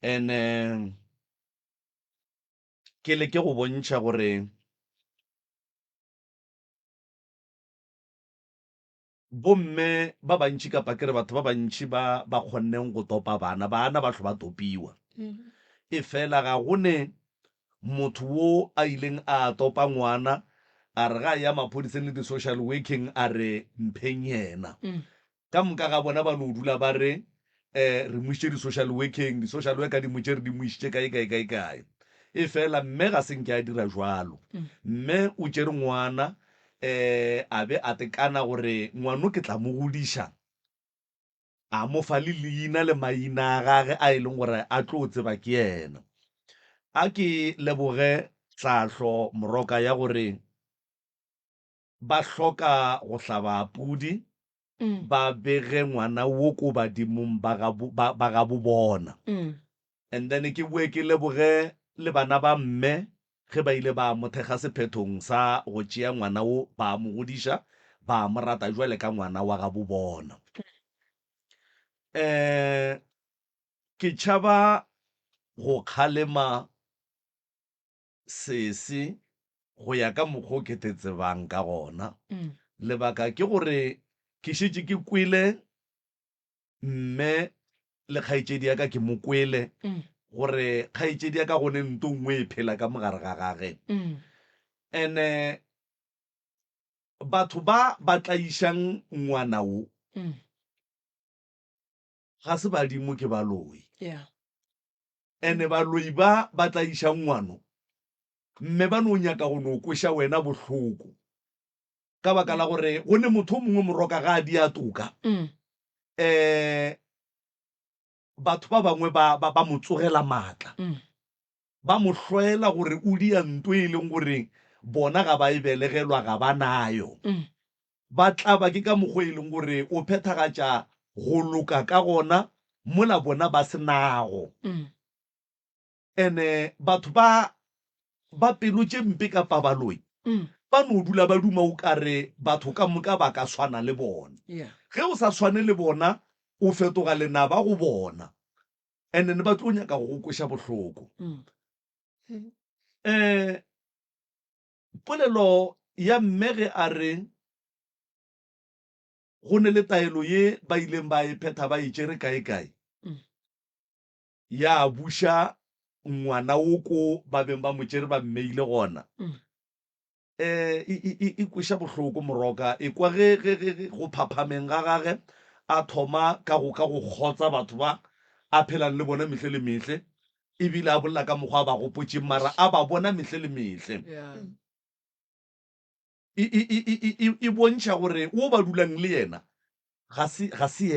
ene ke le ke go bontšha gore bomme ba bantši kapa ke re batho ba bantši ba kgonneng go topa bana ba tlho ba topiwa e fela ga gone motho wo a ileng a topa ngwana a re ga ya maphodiseng le di-social working a re mpheng yena ka moka ga bona ba no dula ba re re mošitše di-social working di-social worker di motše re di mošitše kae e fela mme ga senke a dira jwalo mme o tšere ngwana a be a tekana gore ngwano ke tla mo godiša a mo fa le leina le maina a gage a e leng gore a tlo tseba ke yena a ke leboge tlhahlo moroka ya gore ba hloka go hlaba pudi ba bege ngwana wo ko badimong ba ga bo bona and then ke bue ke leboge le bana ba mme ge ba ile ba mothega sephethong sa go tšea ngwana wo ba mo godiša ba mo rata jwale ka ngwana wa ga bo bona ke tšhaba go kgalema sese go ya ka mokgwa o ke te tsebang ka gona lebaka ke gore ke šetše ke kwele mme le kgaetšedi ya ka ke mo kwele gore kgaetšedi ya ka gone nto nngwe e phela ka mogare ga gage ene batho ba tlaišang ngwana wo ga se badimo ke baloi ene baloi ba tlaišang ngwano mme ba no nyaka go no kweša wena bohloko ka baka la gore go ne motho o mongwe moroka ga a di a toka batho ba bangwe ba mo tsogela maatla ba mo hloela gore o dia ntwe e leng gore bona ga ba e belegelwa ga ba nayo ba tlaba ke ka mokgwa e leng gore o phethagatša go loka ka gona mola bona ba se nago ene batho ba pelo tše mpe kapa baloi ba no dula ba duma o kare batho ka moka ba ka swana le bona ge o sa swane le bona o fetoga lenaba go bona ene ne ba tlo nyaka go kweša bohloko polelo ya mmege a re go ne le taelo ye ba ileng ba e phetha ba itšere kae ya buša ngwana wo ko ba beng ba motšere ba mmeile gona e kweša bohloko moroka e kwa ge go phaphameng ga gage a thoma ka go kgotsa batho ba a phelang le bona mehle le mehle ebile a bolla ka mokgwa ba gopotšeng mara a ba bona mehle le mehle e bontšha gore wo ba dulang le yena ga se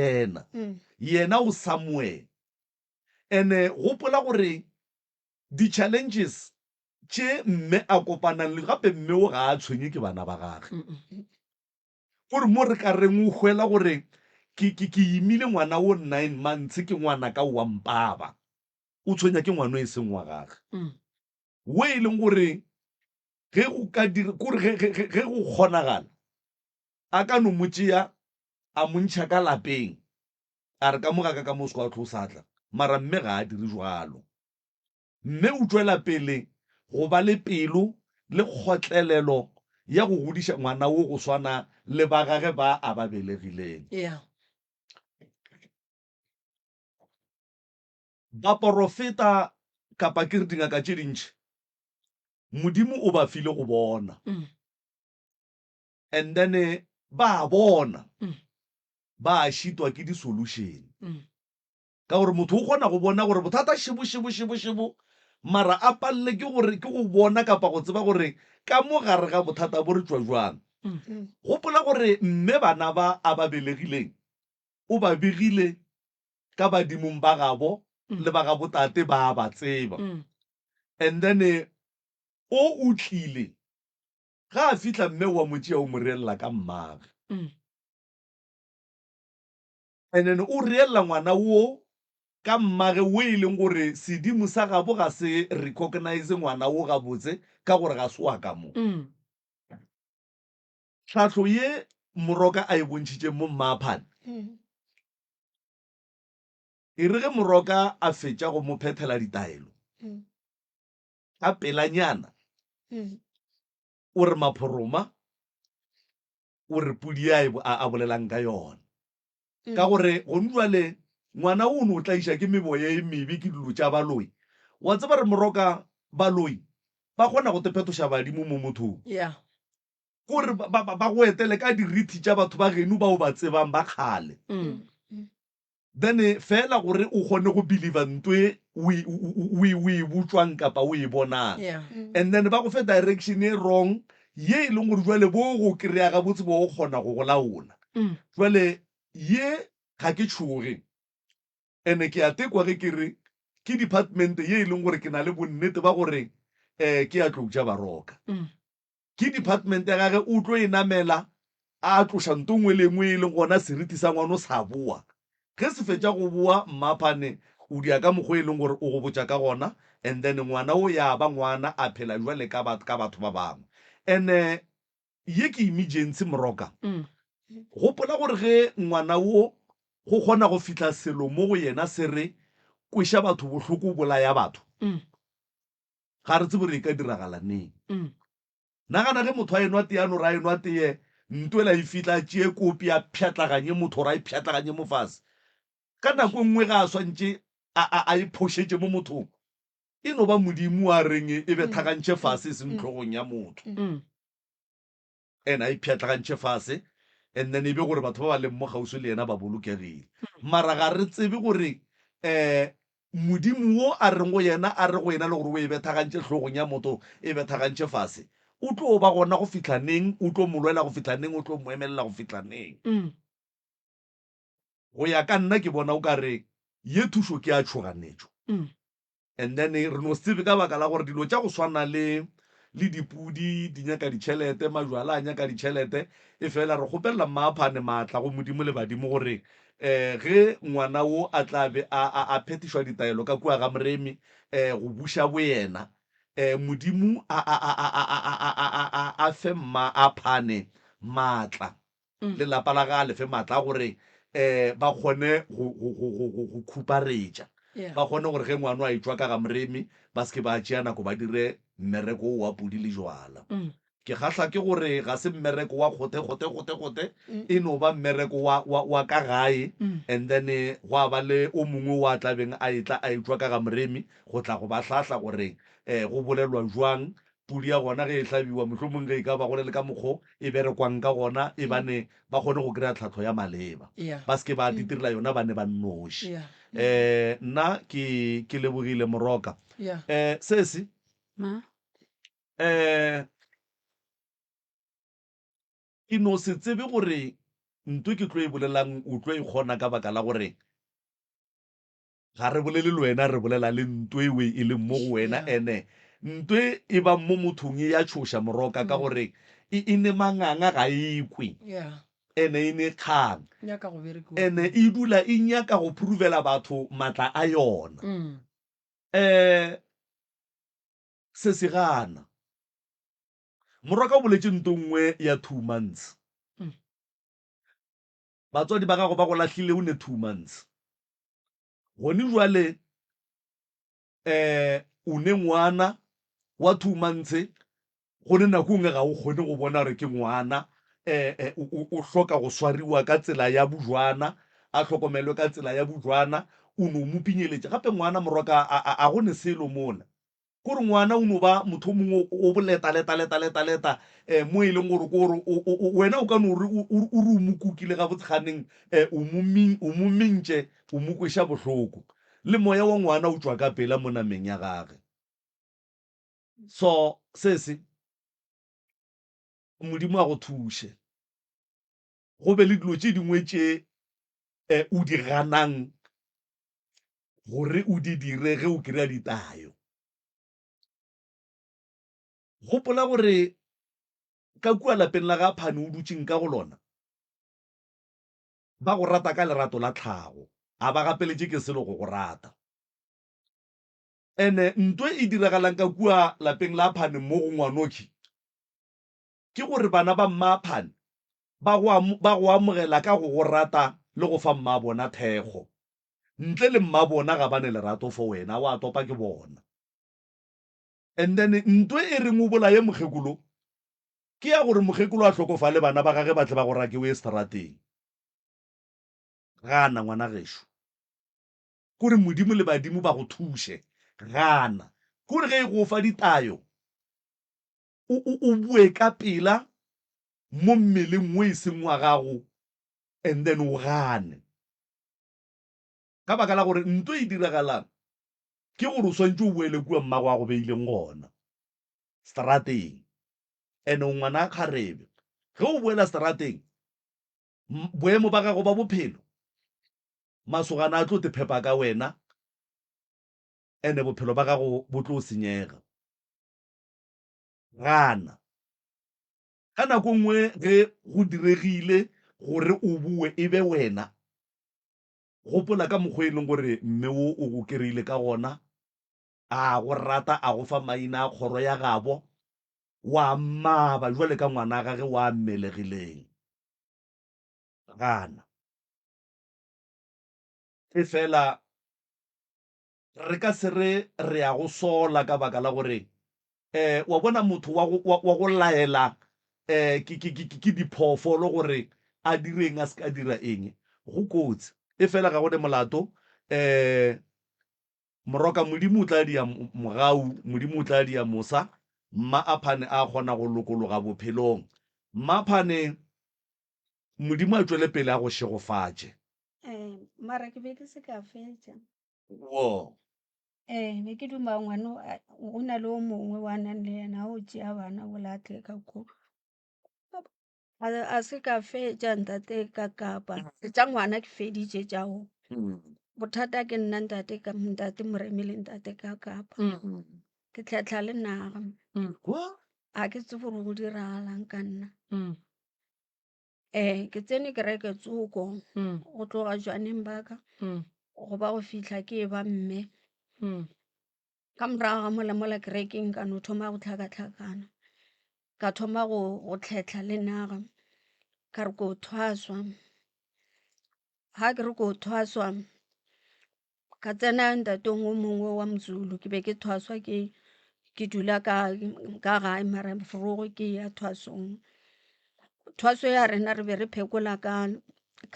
yena o somewhere ene gopola gore di-challenges tše mme a kopanang le gape mme o ga a tshwenye ke bana ba gage gore mo re ka reng o hwela gore ke imile ngwana wo 9 months ke ngwana ka wa mpaba o tshwenya ke ngwana e seng wa gage wo e leng gore ge go ka dira gore ge go kgonagala a ka no motšea a montšha ka lapeng a re ka mogaka ka mosko a tlosatla mara mme ga a dire jwalo mme o tswela pele go ba le pelo le kgotlelelo ya go godiša ngwana wo go swana le ba gage ba a ba belegileng ba porofeta kapa ke re dingaka tše dintšhi modimo o ba file go bona and then ba bona ba šitwa ke di-solution ka gore motho o kgona go bona gore bothata šibo mara a palle ke go bona kapa go tseba gore ka mo gare ga bothata bo re tswa jwang gopola gore mme bana ba a ba belegileng o ba begile ka badimong ba gabo le ba ga botate ba ba tseba and then o tlile ga a fitla mme wa motšea o mo reella ka mmage and then o reella ngwana wo ka mmage o e leng gore sedimo sa gabo ga se recognize ngwana wo gabotse ka gore ga se wa ka mo tlhatlho ye moroka a e bontšhitše mo Mmaaphane e re ge moroka a fetša go mo phethela ditaelo ka pelanyana o re maphoroma o re pudi a bolelang ka yona ka gore go jwale ngwana o ne o tla iša ke meboya e mebe ke dilo tša baloi wa tseba re moroka baloi ba kgona go tephetoša badimo mo mothong gore ba go etele ka dirithi tša batho ba geno bao ba tsebang ba kgale then fela gore o kgone go believer ntwe o e botswang kapa o e bonang and then ba go fe direction e wrong ye e leng gore jwale bo go kry-a ga botse bo go kgona go go laola jwale ye ga ke tšhoge ene ke a tekwa ge ke re ke department ye e leng gore ke na le bonnete ba gore ke a tloutša baroka ke department ya gage o tlo e namela a tloša ntongwe lengwe e leng gona seriti sa ngwano sa boa ge se fetša go boa Mmaaphane o dia ka mokgwa e leng gore o go botša ka gona and then ngwana o ya ba ngwana a phela jwale ka batho ba bangwe ene ye ke emergency moroka gopola gore ge ngwana wo go kgona go fitla selo mo go yena se re kweša batho bohloko bolaya batho ga re tsebe re e ka diragalaneng nagana ge motho a enwa tee ano ra enwa tee ntwela e fitla tšee kopi a pšhatlaganye motho ra e pšhatlaganye mo fase ka nako nngwe ga a swantše a e phošetše mo mothong e no ba modimo a reng e be thagantšhe fase se ntlhogong ya motho ene a e pšhatlagantšhe fase and then e be gore batho ba ba leng mo gausi le yena ba bolokegile mara ga re tsebe gore modimo wo a reng go yena a re go yena le gore o e bethagantše tlhogong ya motho e bethagantše fase o tlo ba gona go fitlaneng o tlo molwela go fitlaneng o tlo mo emelela go fitlaneng go ya ka nna ke bona o ka re ye thušo ke a tšhoganetšo and then re no sebe ka baka la gore dilo tša go swana le dipudi di nyaka ditšhelete majwala a nyaka ditšhelete e fela re kgopelela Mmaaphane maatla go modimo le badimo gore ge ngwana wo a tlabe a phetišwa ditaelo ka kua ga Moremi go buša boyena modimo a fe Mmaaphane maatla lelapa la ga a lefe maatla gore ba kgone go khuparetša ba kgone gore ge ngwana a etswa ka ga Moremi ba seke ba tšea nako ba dire mmereko wa pudi le jwala ke kgahla ke gore ga se mmereko wa gote e no ba mmereko wa ka gae and then go ba le o mongwe wa tlabeng a etla a etswa ka ga Moremi go tla go ba hlahla gore go bolelwa jwang pudi ya gona ge e hlabiwa mohlomong ge e ka ba gone le ka mokgwa e berekwang ka gona e bane ba kgone go kry-a tlhatlho ya maleba ba seke ba ditirela yona ba ne ba nnoši nna ke lebogile moroka sese ke no se tsebe gore ntwe ke tlo e bolelang o tlo e kgona ka baka la gore ga re bolele le wena re bolela le ntwe e leng mo go wena ene ntwe e ba mo mothong e ya tšhoša moroka ka gore e ne manganga ga ekwe ene e ne kgang ene e dula e nyaka go provela batho matla a yona se se gana moroka o boletse ntongwe ya 2 months batswadi ba gago ba go lahlile o ne 2 months gone jwale o ne ngwana wa 2 months gone nako nngwe ga o kgone go bona gore ke ngwana o hloka go swariwa ka tsela ya bojwana a hlokomelwe ka tsela ya bojwana o no mo pinyeletša gape ngwana moroka a gone selo mona gore ngwana o no ba motho mongwe o boleta mo e leng gore wena o ka no re o mo kukile ga botsganeng o mo mentše o mo kweša bohloko le moya wa ngwana o tswa ka pela mo nameng ya gage so sese modimo a go thuše go be le dilo tše dingwe tše o di ganang gore o di dire ge o kry-a ditayo. Gopola gore ka kua lapeng la ga Phane o dutseng ka go lona, ba go rata ka lerato la tlhago, a ba gapeletše ke selo go rata. Ene ntwe e diragalang ka kua lapeng la Phane mo go Ngwanoki ke gore bana ba mma Phane ba go amogela ka go rata le go fa mma bona thego. Ntle le mma bona ga bane lerato for wena, wa topa ke bona. And then ntwe e reng o bolaye mokgekolo ke ya gore mokgekolo a tlhokofale bana ba gage ba tle ba go rakewe seterateng. Gana ngwana gešo, kore modimo le badimo ba go thushe. Gana kore ge e go fa ditayo o bue ka pela mo mmeleng o e seng wa gago, and then o gane ka baka la gore ntwe e diragalang ke gore o swantse o boele kua mmago a go beileng gona seterateng. And o ngwana kgarebe ge o boela seterateng, boemo ba gago ba bophelo, masogana a tlo te phepa ka wena, ene bophelo ba gago bo tlo senyega. Gana ka nako nngwe ge go diregile gore o bue e be wena, gopola ka mokgwa e leng gore mme o go kereile ka gona, a go rata, a go fa maina a kgoro ya gabo, wa mmaba jwale ka ngwana gage wa mmelegileng. Gana e fela re ka se re ya go sola ka baka la gore wa bona motho wa go laela ke diphoofolo gore a direng a se ka dira eng go kotsi. E fela ga go ne molato, moroka modimo o tla dia mogau, modimo o tla dia mosa, mma a Phane a kgona go lokologa bophelong. Mma Phane modimo a tswele pele a go shegofatše. Mara ke be ke se ka fetša. Wo Ne ke duma ngwana o na le o mongwe wa nang le yena o tšea bana o latle ka ko. A se ka fetša ntate ka kapa. Tša ngwana ke feditše tšao. Bothata ke nna ntate Moremi le ntate ka kapa. Ke tlhetla le naga. A ke tse gore go diragalang ka nna. Ke tsene ke reke tsoko go tloga jwaneng baka go ba go fihla ke ba mme. Ka morago ga mola kerekeng ka no thoma go tlhakatlhakana, ka thoma go tlhetla le naga, ka re ko thwaswa. Ha ke re ko thwaswa, ka tsena ntateng o mongwe wa Mzulu, ke be ke thwaswa ke dula ka gae mara forogo ke ya thwasong. Thwaso ya rena re be re phekola ka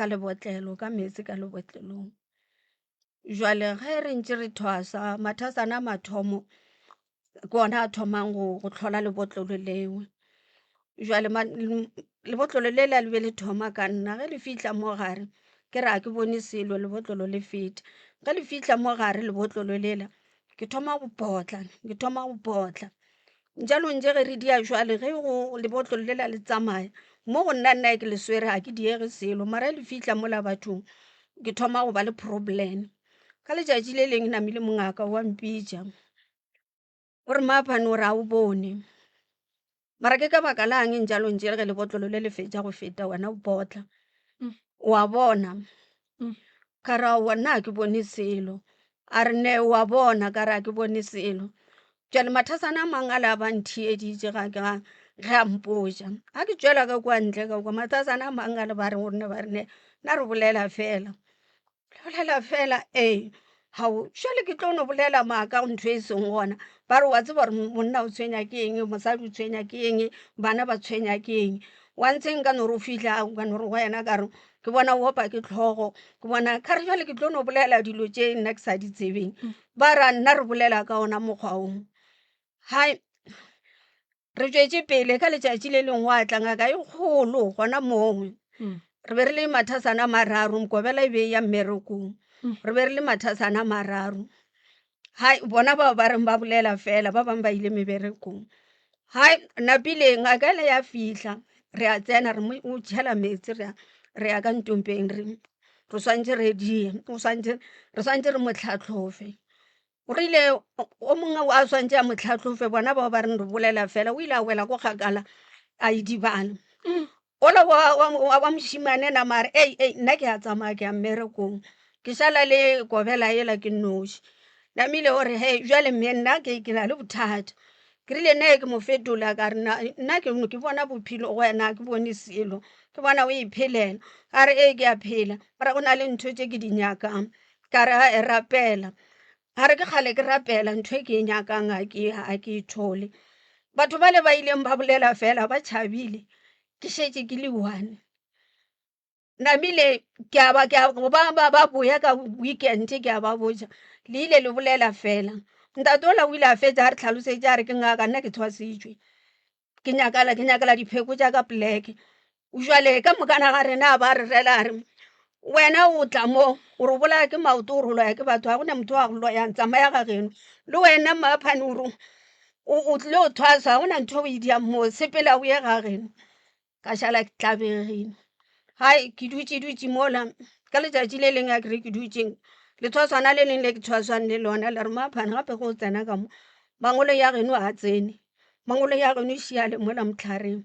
lebotlelo, ka metsi ka lebotlelong. Jwale ge re ntse re thwasa, mathasana a mathomo ke ona a thomang go tlhola lebotlolo lengwe. Jwale lebotlolo le la le be le thoma ka nna, ge le fihla mo gare ke re a ke bone selo, lebotlolo le fete. Ge le fihla mo gare lebotlolo lela ke thoma go potla, njalo nje ge re dia jwale ge lebotlolo lela le tsamaya mo go nna ke le swere a ke diege selo, mara le fihla mola bathong ke thoma go ba le problem. Ka letšatši le leng namile mongaka wa mpitša o re Mma Phane o re a o bone, mara ke ka baka la eng njalo nje ge lebotlolo le le fetša go feta wena o potla wa bona. Ka ra wa nna ke bone selo, a re ne wa bona, ka ra ke bone selo. Jwale mathasana a mangala a ba nthieditše ge a mpotša. Ha ke tšwela ka kwa ntle ka kwa mathasana a mangala ba re ne na re bolela fela. Hao šale ke tlo no bolela maaka ntho e seng gona. Ba re wa tseba gore monna o tshwenya ke eng, mosadi o tshwenya ke eng, bana ba tshwenya ke eng. Wa ntseng ka no re o fihla ka no re go wena ka re ke bona o opa ke tlhogo, ke bona ka re jwale ke tlo no bolela dilo tše nna ke sa di tsebeng. Ba ra nna re bolela ka ona mokgwa o. Hai re tšwetše pele ka letšatši le leng wa tla ngaka e kgolo gona mongwe. Re be re le mathasana mararo, Mkobela e be ya mmerekong. Re be re le mathasana mararo. Hai bona ba reng ba bolela fela, ba bang ba ile meberekong. Hai napile ngaka le ya fihla, re a tsena re o tšhela metsi re ya ka ntompeng re re swantse re die re swantse re motlhatlhofe o rile o mongwe a swantse a motlhatlhofe bona bao ba reng re bolela fela o ile a wela go kgakala a idibana ola wa moshimane na mare nna ke a tsamaya ke a mmerekong ke šala le kobela ela ke noši namile ore he jwale mme nna ke na le bothata ke rile nne ke mo fetola ka re nna ke bona bophelo go wena ke bone selo ke bona o iphelela a re ke a phela bara go na le ntho tse ke di nyakang ka re a rapela a re ke kgale ke rapela ntho e ke e nyakang a ke e thole batho ba le ba ileng ba bolela fela ba tšhabile ke šetše ke le one namile ba boya ka weekend ke a ba botša le ile le bolela fela ntate ola o ile a fetša a re tlhalosetša a re ke ngaka nna ke tshwasitšwe ke nyakala dipheko tša ka black jwale ka mokana ga rena ba re rela re wena o tla mo o re bolaya ke maoto o re loya ke batho ga gona motho wa go loyang tsamaya ga geno le wena maaphane ore o tlile o thwasa ga gona ntho o idiang mo sepela o ye ga geno ka šala ke tlabegile hai ke dutše mola ka letšatši le leng a kere ke dutšeng lethwaswana le leng le ke thwaswane le lona le re maaphane gape go tsena ka mo mangolo ya geno a tsene mangolo ya geno šiale mola motlhareng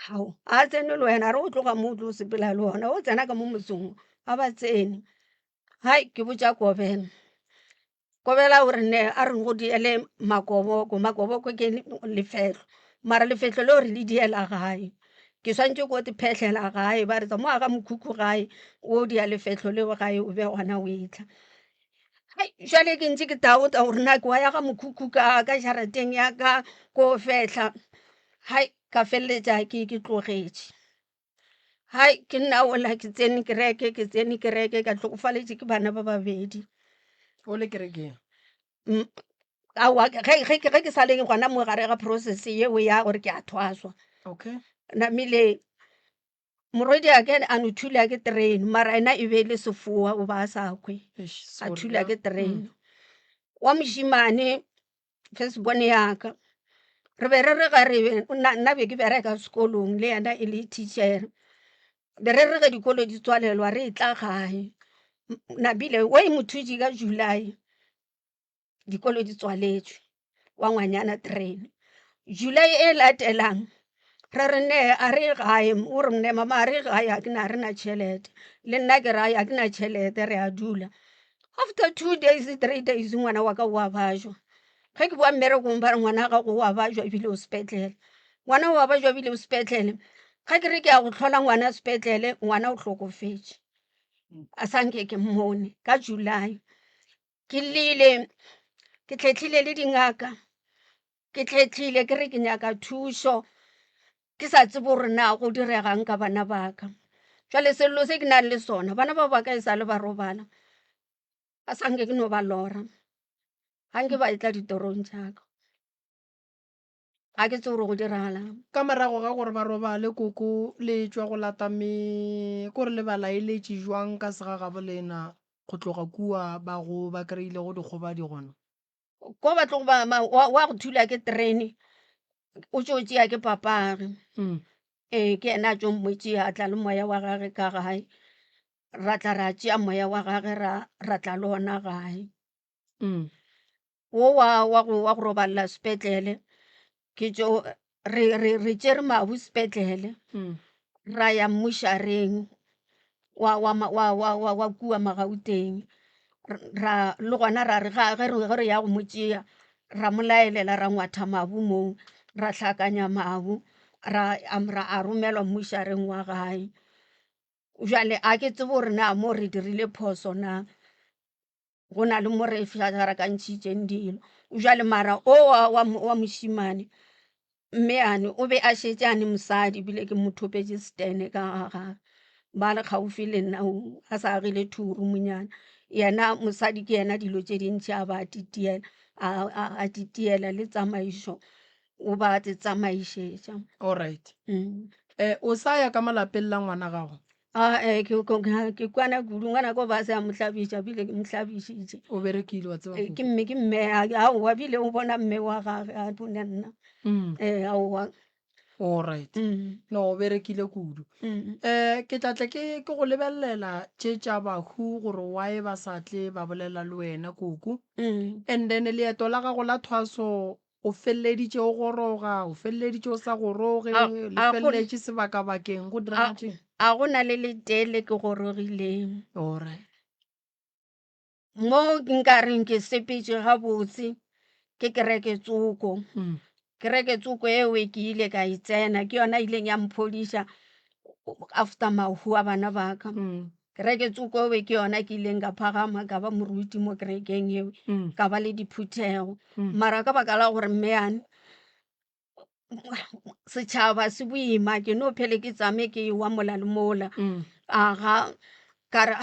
hao a tsene le wena re o tloga mo o tlo sepela le ona o tsena ka mo mosong a ba tsene hai ke botša kobela ore ne a re go diele makoboko ke lefetlo mara lefetlo leo re le diela gae ke swantse ko te phehlela gae ba re tsa mo aga mokhukhu gae o dia lefetlo leo gae o be gona o etla jwale ke ntse ke taota gore na ke wa ya ga mokhukhu ka jarateng ya ka ko fehla hai ka feleletša ke tlogetše hai ke nna ola ke tsene kereke ka tlhokofaletše ke bana ba babedi o le kerekeng aowa ge ke sa le gona mo gare ga process yeo ya gore ke a thwaswa okay namile morwedi ake a no thula ke train mara ena e be le sefoa o ba a sa kwe a thula ke train wa mošimane firstborn yaka re be re ga nna be ke bereka sekolong le yena e le teacher be re ge dikolo di tswalelwa re tla gae nabile wa mothuši ka July dikolo di tswaletšwe wa ngwanyana train July e latelang re ne a re gae o re ne mama a re gae a ke na re na tšhelete le nna ke rae a ke na tšhelete re a dula after 2 days 3 days ngwana wa ka wa bajwa ge ke boa mmerekong ba re ngwana ga go wa bajwa ebile o sepetlele ngwana wa bajwa ebile o sepetlele ga ke re ke ya go tlhola ngwana sepetlele ngwana o hlokofetše a sanke ke mmone ka July ke lile ke tlhetlhile le dingaka ke tlhetlhile ke re ke nyaka thušo ke sa tsebe gore na go diregang ka bana baka jwale sello se ke nang le sona bana ba baka e sa le ba robala a sanke ke no ba lora ga nke ba etla ditorong tšaka ga ke tse gore go diragalang ka morago ga gore ba robale koko le tswa go lata kore le ba laeletše jwang ka segagabo bolena go tloga kua ba kry-ile go dikgobadi gona ko ba tlogo wa go thula ke terene o tšo tšea ke papage ke ena a tšo mmotšea a tla le moya wa gage ka gae ra tla ra tšea moya wa gage ra tla le ona gae wo wa go robalela sepetlele ke tšo re tšere mabu sepetlele ra ya mmušareng wa kua Magauteng ra le gona ra re ge re ya go motšea ra molaelela ra ngwatha mabu moo ra hlakanya mabu ra a romelwa mmušareng wa gae jwale a ke tsebe gore na mo re dirile phoso na go na le mo re fišarakantšhitšeng dilo jwale mara o wa mošimane mme ane o be a šetše ane mosadi bile ke mothopetše stene ka gagage ba le kgaufi le nna a sa agile thuru monyana yena mosadi ke yena dilo tše dintši a ba a titiela le tsamaišo o ba te tsamaišetša alright o sa ya ka malapeng la ngwana gago ke kwana kudu ngwana ko ba se a mohlabiša bile ke mohlabišitše o berekile wa tseba ke mme aowa bile o bona mme wa gage a bone nna aowa alright no o berekile kudu ke tlatle ke go lebelela tše tša bahu gore why ba sa tle ba bolela le wena koko and then leeto la gago la thwaso o feleleditše o goroga o feleleditše o sa goroge le feleletše sebaka-bakeng go diragetse a go na le letele ke gorogileng alright mo nkareng ke sepetše gabotse ke kereke tsoko kereke tsoko eo ke ile ka e tsena ke yona ileng ya mphodiša after mahu a bana baka kereke tsoko eo ke yona ke ileng ka phagama ka ba moruti mo kerekeng eo ka ba le diphuthego mara ka baka la gore mmeyane setšhaba se boima ke no phele ke tsame ke wa mola le mola aga kare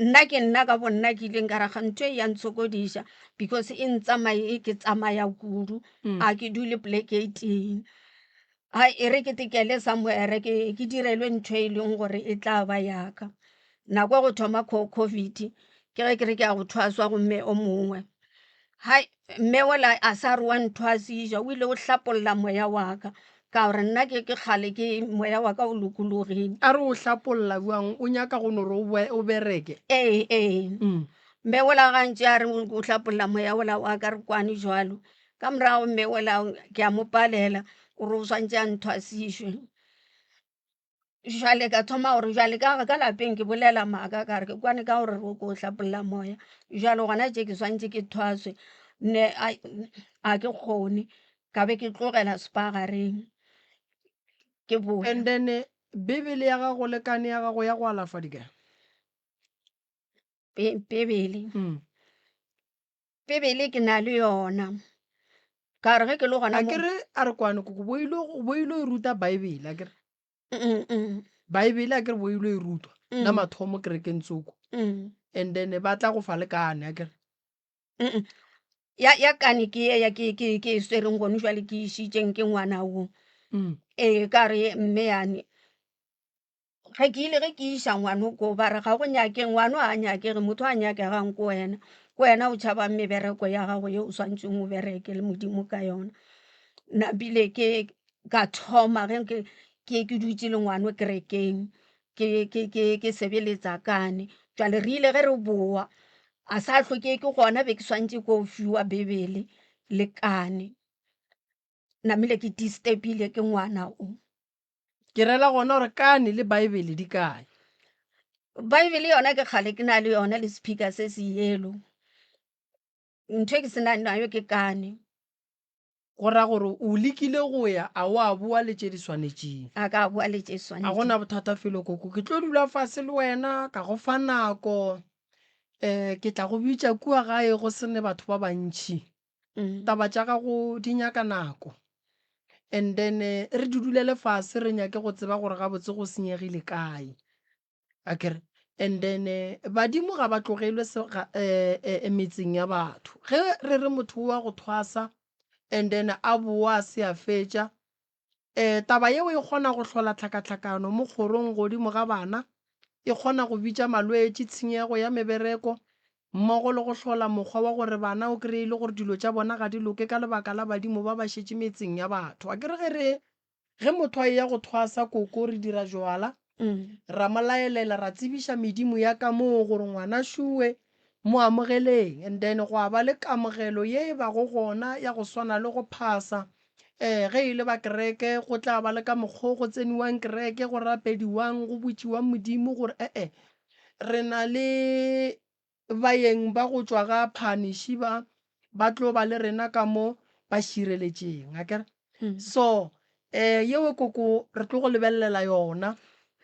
nna ke nna ka bonna ke ileng ka raga ntho e ya ntshokodiša because e ntsamaye ke tsamaya kudu a ke dule poleke e teng e re ke tekele somewhere ke direlwe ntho e leng gore e tla ba yaka nako go thoma COVID ke ge ke re ke a go thwaswa gomme o mongwe mme ola a sa re wa nthwasija o ile o hlapolola moya waka ka gore nna ke kgale ke moya wa ka o lokologile a re o hlapolola buang o nyaka go nore o bereke mme ola gantši a re o hlapolola moya ola wa ka re kwane jwalo ka morago mme ola ke a mo palela gore o swantše a nthwasišwe jale ka thoma gore jale ka lapeng ke bolela maaka ka re ke kwane ka gore ko hlapolola moya jalo gona tše ke swantše ke thwaswe ne a ke kgone ka be ke tlogela sepagareng ke bola and then bebele ya gago lekane ya gago ya go alafa dikae pebele ke na le yona ka re ge ke le gona a kere a re kwane koko bo ile e ruta baebele a kere baebele a kere bo ile e rutwa na mathomo kerekeng tsoko and then ba tla go fa lekane a kere ya kane ke ye ya ke swereng gone jwale ke išitšeng ke ngwana o ka re mme yane ge ke ile ge ke iša ngwano ko ba re ga go nyake ngwano a nyakege motho a nyakegang ko wena o tšhabang mebereko ya gago ye o swantšeng o bereke le modimo ka yona nabile ka thoma ge ke dutse le ngwano kerekeng ke sebeletsa kane jale re ile ge re boa a sa hloke ke gona be ke swantše ko fiwa bebele le kane namile ke disturbile ke ngwana o ke rela gona gore kane le baebele di kae baebele yona ke kgale ke na le yona le speaker se se yelo ntho e ke sena nayo ke kane go ra gore o lekile go ya a o a boa le tše di swanetšeng a ka boa le tše a swanetšeng gona bothata felo koko ke tlo dula fase le wena ka go fa nako ke tla go bitša kua gae go sene batho ba bantšhi taba tša gago di nyaka nako and then re di dulele fase re nyake go tseba gore gabotse go senyegile kae akere and then badimo ga ba tlogelwe metseng ya batho ge re re motho wa go thwasa and then a boa se a fetša taba yeo e kgona go hlola tlhakatlhakano mo kgorong godimo ga bana e kgona go bitša malwetši tshenyego ya mebereko mmogo le go hlola mokgwa wa gore bana o kry-ile gore dilo tša bona ga di loke ka lebaka la badimo ba ba šetše metseng ya batho a kere ge motho a ya go thwasa koko re dira jwala ra molaelela ra tsebiša medimo ya ka moo gore ngwana šuwe mo amogeleng and then go a ba le kamogelo ye e ba go gona ya go swana le go phasa ge e le ba kereke go tla ba le ka mokgwa go tseniwang kereke go rapediwang go botšiwang modimo gore re na le baeng ba go tšwa ga phaniši ba tlo ba le rena ka mo ba šireletšeng akere so yeo koko re tlo go lebelela yona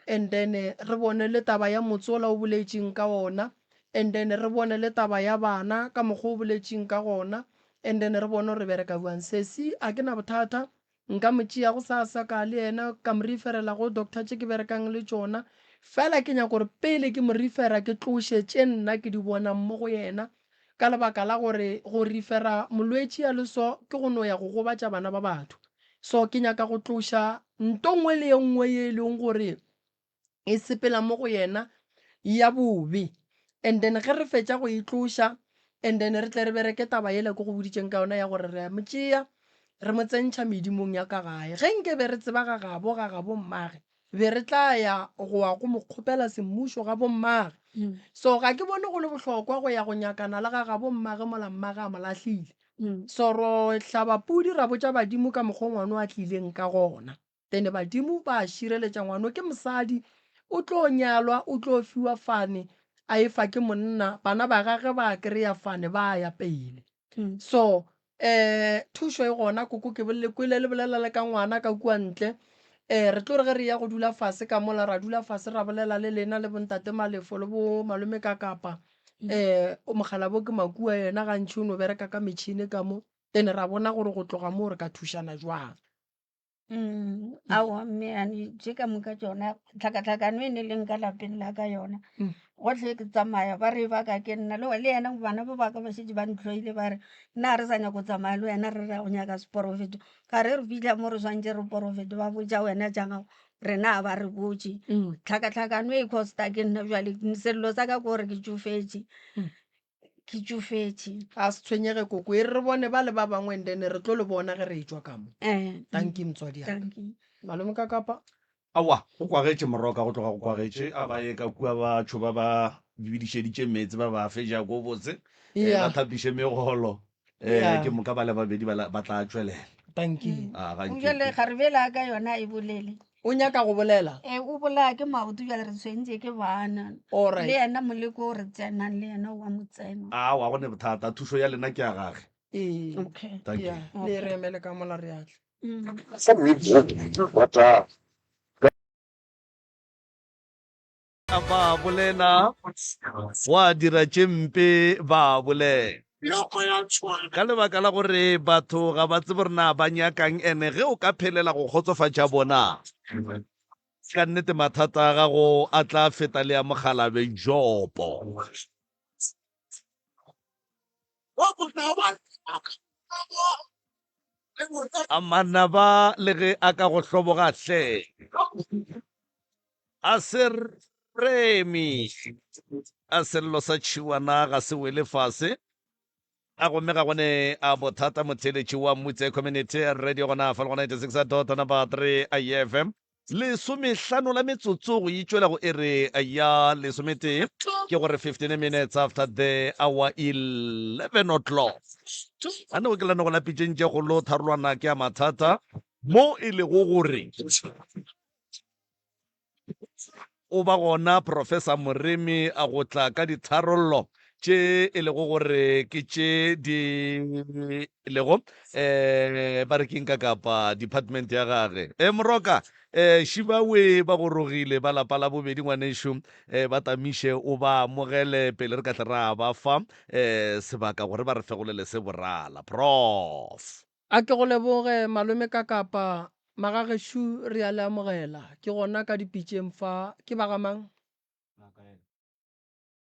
and then re bone le taba ya motse ola o boletšeng ka ona and then re bone le taba ya bana ka mokgwa o boletšeng ka gona and then re bone re bereka buang sesi a ke na bothata nka motšea go sa ka le ena ka mo referela go doctor tše ke berekang le tšona fela ke nyaka gore pele ke mo refera ke tlošetše nna ke di bona mo go yena ka lebaka la gore go refera molwetši ya leso ke go no ya go gobatša bana ba batho so ke nyaka go tloša ntongwe le nngwe ye e leng gore e sepela mo go yena ya bobe and then ge re fetša go e tloša and then re tle re bereke taba yela ko go boditšeng ka yona ya gore re a motšea re mo tsentšha medimong ya ka gae ge nke be re tseba ga bommage be re tla ya go wa go mo kgopela semmušo ga bommage so ga ke bone go le bohlokwa go ya go nyakana le ga bommage mola mmage a mo lahlile so ro hlaba pudi ra botša badimo ka mokgwa ngwano a tlileng ka gona then badimo ba šireletša ngwano ke mosadi o tlo nyalwa o tlo fiwa fane a efa ke monna bana ba gage ba kry-a fane ba ya pele so thušo e gona koko ke kwele le bolela le ka ngwana ka kua ntle re tlo re ge re ya go dula fase ka mola ra dula fase ra bolela le lena le bontate Malefo le bo malome ka kapa o mogala bo ke makua yena gantši o no bereka ka metšhini ka mo then ra bona gore go tloga moo re ka thušana jwang aowa mme ane je ka moka tsona tlhakatlhakano e ne leng ka lapeng la ka yona gotlhe ke tsamaya ba re ba ka ke nna le yena bana ba baka ba šetse ba ntloile ba re nna re sa nyako tsamaya le wena re ra go nyaka seporofeto ka re fitlha mo re swantse re porofeto ba botša wena jang rena ba re botse tlhakatlhakano e costa ke nna jale sello sa ka kore ke tšofetše a se tshwenyege koko e re bone ba le ba bangwe ndene re tlo le bona ge re e tswa kamo tanki motswadi malome ka kapa awa go kwagetše moroka go tloga go kwagetše a ba ye ka kua batho ba ba bedišeditše metsi ba ba fe jako botse ba thapiše megolo ke moka ba le babedi ba tla tšwelela tanki jale ga re bela ka yona e bolele o nyaka go bolela o bolaya ke maoto jale re tshwentse ke bana le yena moleko o re tsenang le yena wa motseno wa gone bothata thušo ya lena ke ya gage le re emele ka mola re atle ba bolela wa dira tše mpe ba bolela ka lebaka la gore batho ga ba tsebe rena ba nyakang ene ge o ka phelela go kgotsofatša bona ka nnete mathata a gago a tla feta le ya mogalabe jopo a manaba le ge a ka go hloboga hle a se remi a sello sa tšhiwana ga se wele fase a gomme ga gone a bothata motheletši wa mmutse community radio gona fa le gona 96.3 IFM lesomehlano la metsotso go itšwela go ere ya lesometee ke gore 15 minutes after the hour 11 o'clock a ne go ke lane go lapitšentše golo tharolwana ke a mathata mo e lego gore o ba gona Professor Moremi a go tla ka ditharollo tše e lego gore ke tše di lego ba re keng ka kapa department ya gage moroka šibawe ba go rogile ba lapa la bobedi ngwanešo ba tamiše o ba mogele pele re ka tle ra ba fa sebaka gore ba re fegolele se borala prof a ke go leboge malome ka kapa magagešo re a le amogela ke gona ka dipitšeng fa ke ba gamang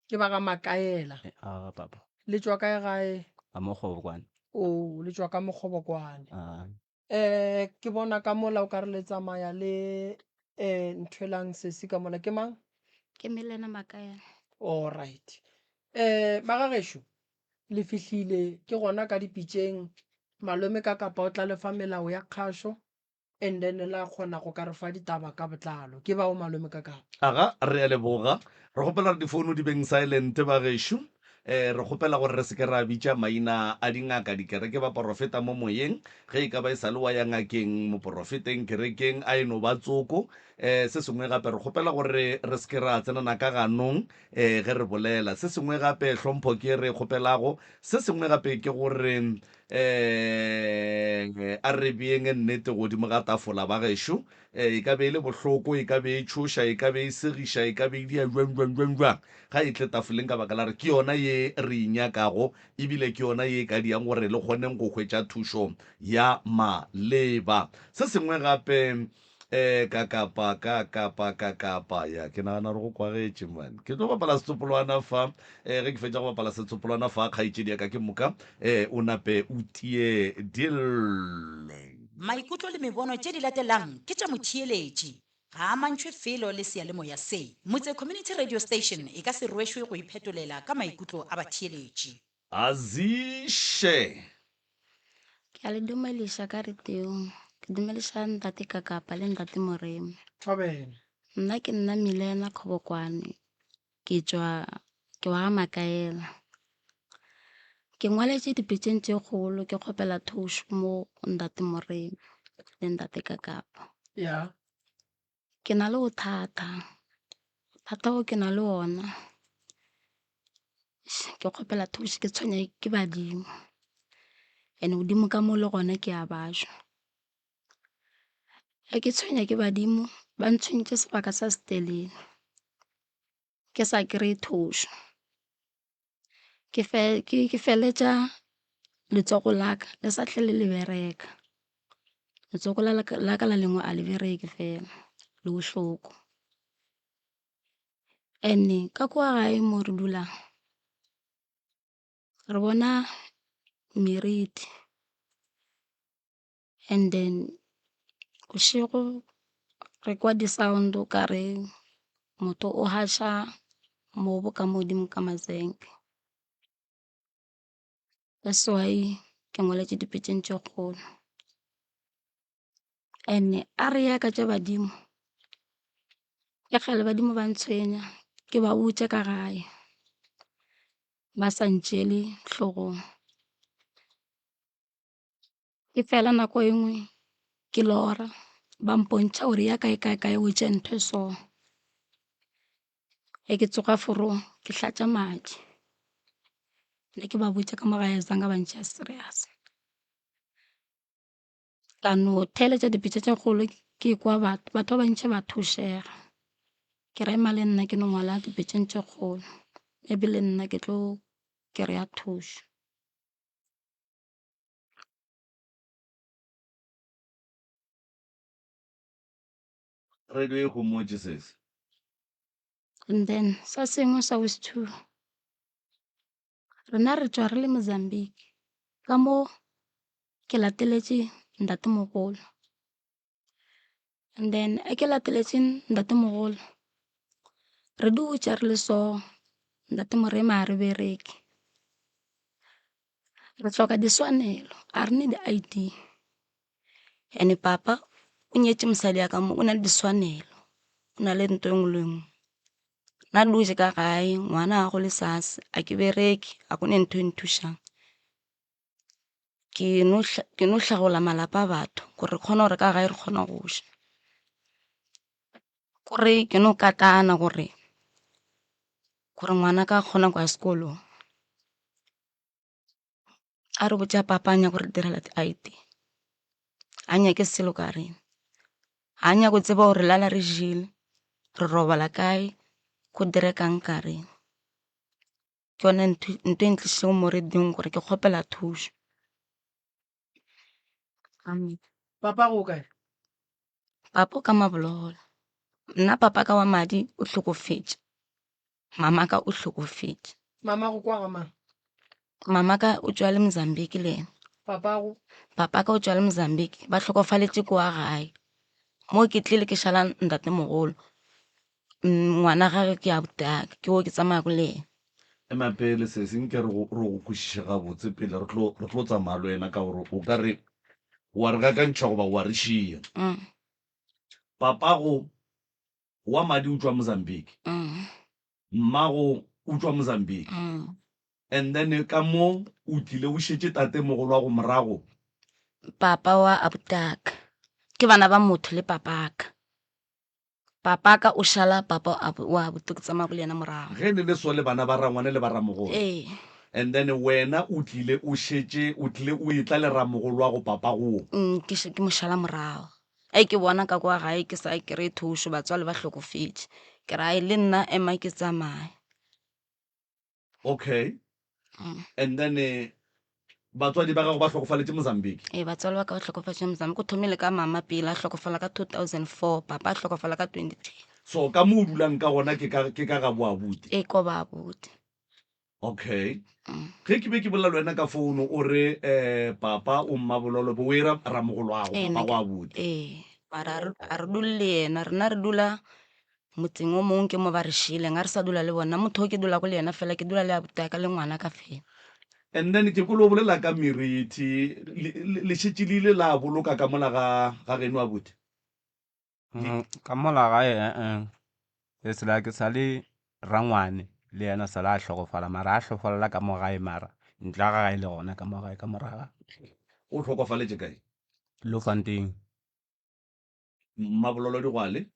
ke ba ga Makaela papa le tswa kae gae a mo kgobokwane le tswa ka Mokgobokwane ke bona ka mola o ka re le tsamaya le nthwelang sesi ka mola ke mang ke Melena Makaela all right magagešo le fihlile ke gona ka dipitšeng malome ka kapa o tla lefa melao ya kgašo and then la kgona go ka re fa ditaba ka botlalo ke bao malome ka kapa aga re a leboga re gopela re difounu di beng silent ba gešo re gopela gore re seke ra bitša maina a dingaka dikereke ba porofeta mo moyeng ge e ka ba e sa le wa ya ngakeng moporofeteng kerekeng a eno ba tsoko se sengwe gape re gopela gore re seke ra tsenana ka ganong ge re bolela se sengwe gape hlompho ke re kgopelago se sengwe gape ke gore a re beeng nnete godimo ga tafola ba gešo e ka be e le bohloko e ka be e tšhoša e ka be e segiša e ka be e dia jwang ga e tle tafoleng ka baka la re ke yona ye re inyakago ebile ke yona ye ka diang gore le kgoneng go hwetša thušo ya maleba se sengwe gape ka kapa ya ke nagana re go kwagetše man ke tlo bapala setsopolwana fa ge ke fetša go bapala setsopolwana fa kgaetšedi ya ka ke moka o nape o tie dille maikutlo le mebono tše di latelang ke tša motheeletši ga a mantšhwe felo le seyalemoya se motse community radio station e ka se rwešwe go iphetolela ka maikutlo a batheeletši aziše Ke a le dumediša ka reteong. Ke dumediša ntate Kakapa le ntate Moremi. Nna ke nna Milena Kgobokwane. Ke wa Makaela. Ke ngwaletše dipitšeng tše kgolo ke kgopela thušo mo ntate Moremi le ntate Kakapa. Ke na le bothata o ke na le ona. Ke kgopela thušo ke tshwenya ke badimo. And godimo ka mo le gona ke a bashwa. Ge ke tshwenya ke badimo ba ntshwentše sebaka sa se telele ke sa kry thušo. Ke feletša letsogo laka le sa hle le bereka. Letsogo laka la lengwe a le bereke fela le bohloko. And-e ka kwa gae mo re dulang re bona meriti, and then bošego re kwa di-sound-o ka re motho o haša mobo ka modimo ka masenke. That's why ke ngwaletše dipitšeng tše kgolo. And-e a re ya ka tša badimo ke kgale badimo ba ntshwenya ke ba botše ka gae ba sa ntšeele hlogong. Ke fela nako e nngwe ke lora ba mpontšha gore ya kae o wetše ntho e so. Ge ke tsoga forong ke hlatša madi le ke ba botša ka mo gae zanga ba ntšea serious. Ka no theeletša dipitša tše kgolo ke kwa batho ba bantši ba thušega. Ke rema le nna ke no ngwala dipitšeng tše kgolo ebile nna ke tlo kry-a thušo. radio e go mmotše sese. And then sa sengwe sa wes two rena re tšwa re le Mozambique ka mo ke lateletše ntate mogolo. And then ke lateletše ntate mogolo re dutša re le so ntate Moremi a re bereke re hloka diswanelo a re ne di-ID. And papa o nyetše mosadi ya ka mo o na le diswanelo o na le ntho engwe le engwe. Nna dutše ka gae ngwana a go le sase a ke bereke a kone ntho e nthušang. Ke no hlagola malapa a batho gore re kgone gore ka gae re kgona go ja. Kore ke no katana gore ngwana ka kgona kwa sekolong. A re botša papa a nyaka gore direla di-ID a nyake selo ka rena. A nyako tseba gore lala re jele re robala kae go direkang ka rena. Ke yone ntho e ntlišitšego mo radiong gore ke kgopela thušo. Papa go kae? Papa o ka Mabololo. Nna papa ka wa madi o hlokofetše. Mama ka o hlokofetše. Mama go kwa ga mang? Mama ka o tšwa le Mozambique le yena. Papa ka o tšwa le Mozambique ba hlokofaletše kwa gae. Mo ke tlile ke šala ntate mogolo ngwana gage ke a botaka ke o ke tsamaya ko le yena. Ema pele sese nke re go kwešiše gabotse pele re tlo tsamaya le wena ka gore o ka re wa re kakantšha goba wa re šia. Papago wa madi o tšwa Mozambique, mmago o tšwa Mozambique, and then ka mo o tlile o šetše tate mogolo wa go morago. Papa wa abutaka ke bana ba motho le papaka. Papaka o šala papa wa abutuka tsamaya le yena morago. Ge ne le so le bana ba rangwane le ba ramogolo. And then wena o tlile o šetše o tlile o etla le ramogolo wa go papa go. Ke mo šala morago. Ke bona ka kwa gae ke sa kry thušo batswale ba hlokofetše. Ke ra le nna ema ke tsamaya. Okay. And then batswadi ba gago ba hlokofaletše Mozambique. Batswale ba ka ba hlokofaletše Mozambique. O thomile ka mama pele a hlokofala ka 2004 papa a hlokofala ka 2010. So ka mo o dulang ka gona ke ka ga Boabuti. Ko Boabuti. Okay. Ge ke be ke bolela le wena ka founu o re papa o Mmabololo bo o era ramogolo wa go papa go Abuti. Mara a re dule le yena rena re dula motseng o mongwe ke mo ba re šileng a re sa dula le bona. Motho o ke dula ko le yena fela ke dula le abuti ka le ngwana ka fela. and then ke kolo bolela ka meriti le šetše le ile la boloka ka mola ga geno abuti. ka mola gae it's like sa le rangwane le yena sa la a hlokofala mara a hlofalela ka mo gae mara ntla ga gae le gona ka mo gae ka moraga O tlhokofaletše kae? Lofanting Mabololo digwale,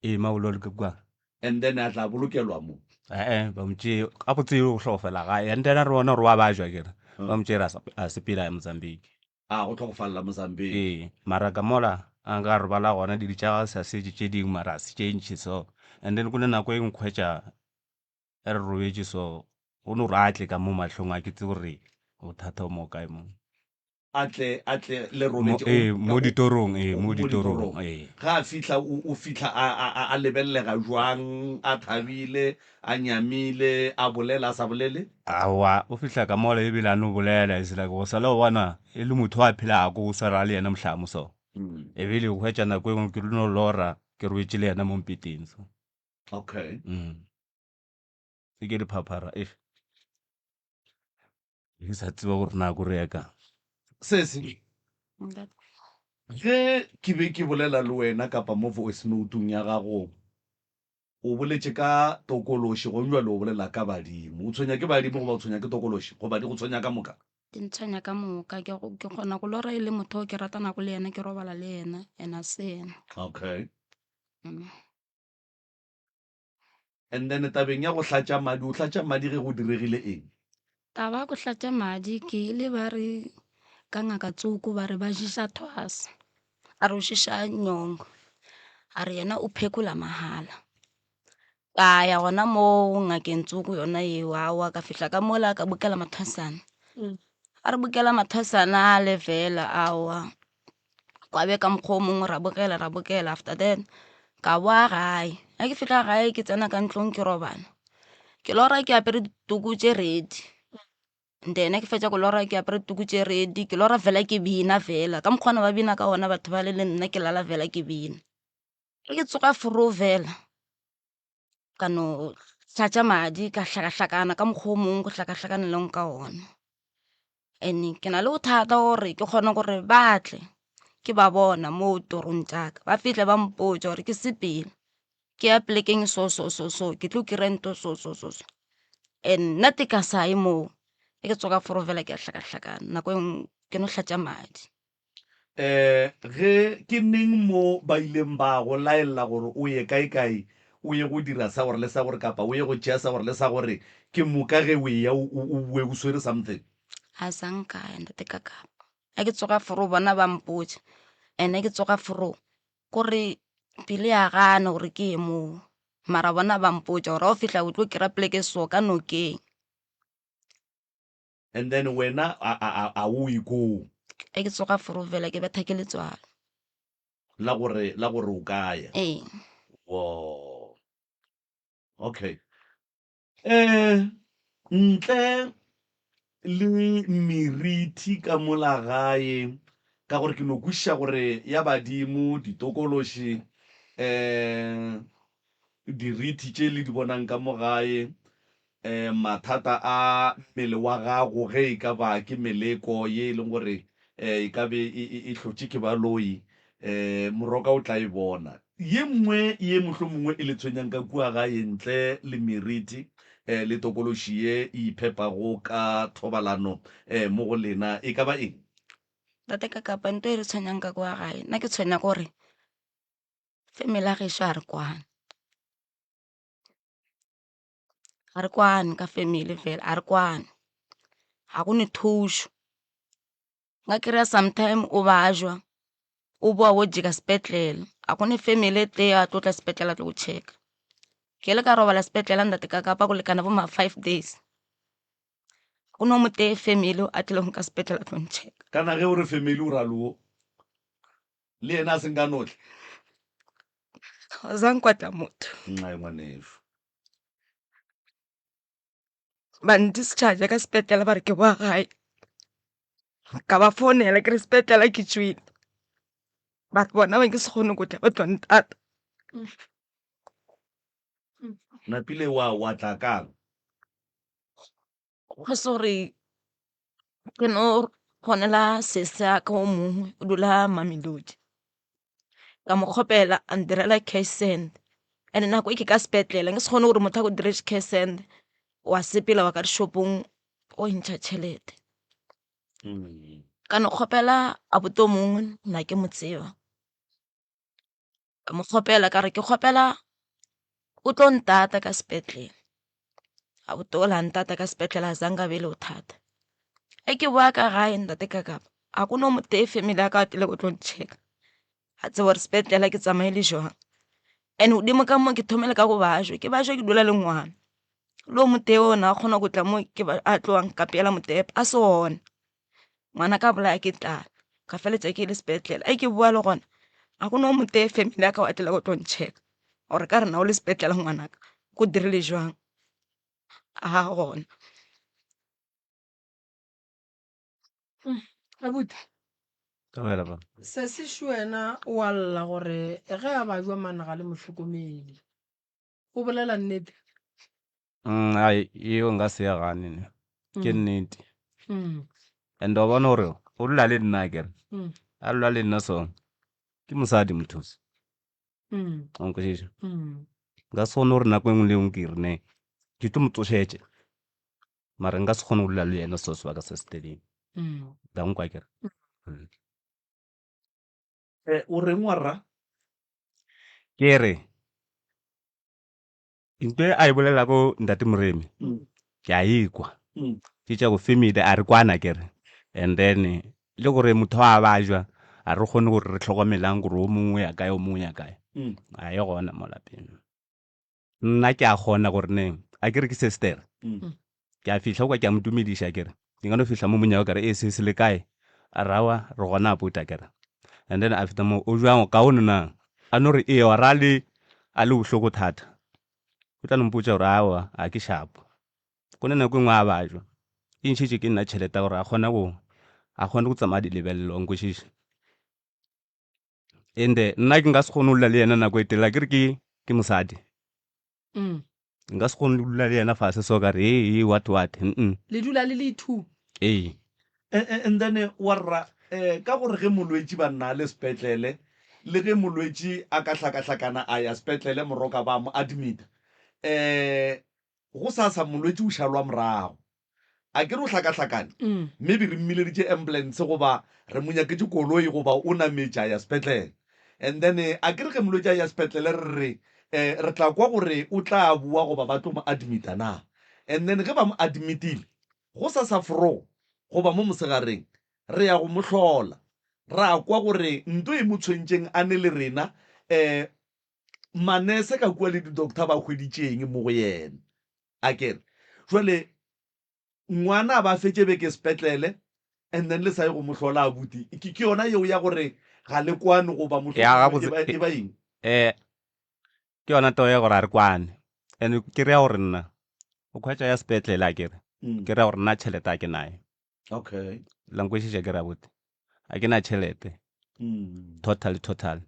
mabololo ke kwa and then a tla bolokelwa mo. ba motse a botse o hlokofela gae and then re bona gore wa ba jwa kere ba motse a sepela ya Mozambique A go tlhokofalela Mozambique. mara ka mola a nka re bala gona di tša sa se tše ding mara se change so and then kone nako e nkhwetša e re robetše so go no re atle ka mo mahlong a ke tse gore bothata o mo kae mo Atle le robetše mo ditorong mo ditorong ga a fihla o fihla a lebellega jwang, a thabile, a nyamile, a bolela a sa bolele. awa o fihla ka mola ebile a no bolela is like go sala o bona e le motho a phelago o swara le yena mohlamo so ebile o hwetša nako e ngwe ke no lora ke rwetše le yena mo mpeteng so Okay. se ke diphaphara ke sa tseba gore nako re yaka Sesi, ge ke be ke bolela le wena kapa mo voice note-ung ya gago o boletše ka tokološi go njwa le o bolela ka badimo. O tshwenya ke badimo goba o tshwenya ke tokološi goba di go tshwenya ka moka? Di ntshwenya ka moka ke kgona go lora e le motho o ke ratanako le ena ke robala le ena and a se ena. Okay. Mm. And then tabeng ya go hlatša madi, o hlatša madi ge go diregile eng? Taba ya go hlatša madi ke ile ba re ka ngaka Tsuku ba re ba šiša thwasa a re o šiša nyongo a re yena o phekula mahala ka ya gona mo ngakeng Tsuku yona eo awa ka fihla ka mola ka bukela mathwasana a re bukela mathwasana a le fela awa kwa be ka mokgwa o mongwe ra bukela after then ka boa gae a ke fihla gae ke tsena ka ntlong ke robana ke lora ke apere dituku tše redi then ke fetša go lora ke apere dituku tše redi ke lora fela ke bina fela ka mokgwana ba bina ka ona batho ba le nna ke lala fela ke bina ke tsoga foro fela ka no hlatša madi ka hlakahlakana ka mokgwa o mongwe go hlakahlakana leng ka ona and ke na le bothata gore ke kgone gore batle ke ba bona mo torong tšaka ba fihle ba mpotša gore ke sepele ke ya plekeng so ke tlo ke rento so and nate ka sae moo ke tsoga foro fela ke a hlakahlakana nako engwe ke no hlatša madi. Ge ke neng mo ba ileng ba go laela gore o ye kae o ye go dira sa gore le sa gore kapa o ye go tšea sa gore le sa gore ke moka ge o ya o bue o swere something? A sanka ntate ka kapa a ke tsoga foro bona ba mpotša ene ke tsoga foro kore pele ya gana gore ke ye moo mara bona ba mpotša gore o fihla o tlo kry-a pleke so ka nokeng. And then wena a o ikoo a ke tsoga foro fela ke betha ke letswalo la gore o kaya. Wow. Okay. Ntle le meriti ka mola gae ka gore ke no kwešiša gore ya badimo ditokološi diriti tše le di bonang ka mo gae mathata a mmele wa gago ge e ka ba ke meleko ye e leng gore e ka be e hlotše ke baloi moroka o tla e bona. Ye nngwe ye mohlho mongwe e le tshwenyang ka kua gae ntle le meriti le tokološi ye e iphepago ka thobalano mo go lena e ka ba eng? tate ka kapa nto e re tshwenyang ka kwa gae nna ke tshwenya gore family a gešo a re kwane ka family fela a re kwane ga go ne thušo nka kry-a sometime o bajwa o boa o jeka sepetlele a go ne family e tee a tlotla sepetlele a tlo go checka ke le ka robala sepetlele ntate ka kapa go lekana bo ma 5 days go no mo tee family a tlileng ka sepetlele a tlo nchecka kana ge o re family o raloo le yena a seng ka notle zang kwatla motho nnae ngwaneso ba discharge ka sepetlele ba re ke boa gae ka ba founela ke re sepetlele ke tswile ba bona ba ke se kgone go tla ba tlo ntata napile wa tla kang go se gore ke no kgonela sesa ka o mongwe o dula Mamelodi ka mo kgopela a ndirela cash send and nako e ke ka sepetlele nke se kgone gore motho a go diretse cash send wa sepela wa ka dishopong o ntšha tšhelete ka no kgopela a boto mongwe nna ke mo tseba ka mo kgopela ka re ke kgopela o tlo ntata ka sepetlele a botola ntata ka sepetlele a zanga bele o thata e ke boa ka gae ntate kakapa a ko no motee family ya ka atile go tlo ntšheka a tse gore sepetlele ke tsamaile jwang and godimo ka mo ke thomele ka go bajwe ke dula le ngwana lo motee ona a kgona go tla mo a tloang ka peela motepa a se ona ngwana ka bolaya ke tlala ka feletsa ke le sepetlele ke bua le gona a ko no motee family ya ka wa tlela go tlo ntšheka gore ka re na o le sepetlele ngwanaka go dirile jwang a gona abuti Ka wela ba. se se wena wa lla gore ge a ba jwa managa le motlhokomedi o bolela nnete Ai eo nka se ya gane ne. Ke nnete. Mm. And o bona gore o dula le nna kere. Mm. A dula le nna so. Ke mosadi mothusi. Mm. O nkwešiša. Mm. Nka se kgone gore nako engwe le engwe ke re ne ke tlo mo tsošetše mara nka se kgone go dula le yena so sebaka se se telele. Mm. Da nkwa kere. o reng wa rra Ke re ntwe a e bolela ko ntate Moremi ke a ekwa ke tša go family a re kwana kere and then le gore motho a bajwa a re kgone gore re tlhokomelang gore o mongwe ya kae o mongwe ya kae a ye gona mo lapeng nna ke a kgona gore ne a kere ke sister ke a fihla kwa ke a mo dumediša kere ke ngano fihla mo monyao kare se le kae a rawa re gona a puta kere and then after mo o jwang ka ono na a no re wa ra le a le bohloko thata o tla nompotsa gore awa a ke shapo ko ne nako engwe a bajwa e ntšhitše ke nna tšhelete gore a kgone go tsamaya dilebelelo nkwešiša ande nna ke nka se kgone go dula le yena nako e telela kere ke mosadi nka se kgone go dula le yena fase so kare what le dula le two ee and then wa rra ka gore ge molwetši ba nna le sepetlele le ge molwetši a ka hlakahlakana a ya sepetlele moroka ba mo admita go sa molwetši o šalwa morago a ke re o hlakahlakane maybe re mmileditše ambulance goba re monyaketse koloi goba o nametše a ya sepetlele and then a ke re ge molwetši a ya sepetlele re tla kwa gore o tla bua goba ba tlo mo admita na and then ge ba mo admitile go sa forogo goba mo mosegareng re ya go mo hlola ra kwa gore nto e mo tshwentšeng a ne le rena manese ka kua le di-doctor ba hweditšeng mo go yena a kere jwale ngwana ba fetse beke sepetlele and then le sa ye go mo hlola abuti ke yona yeo ya gore ga le kwane goba e ba eng ke yona tao ya gore a re kwane and ke rea gore nna o khwetša ya sepetlele a kere ke rea gore nna tšhelete a ke naye okay lankwešiša ke rea bote a ke na tšhelete total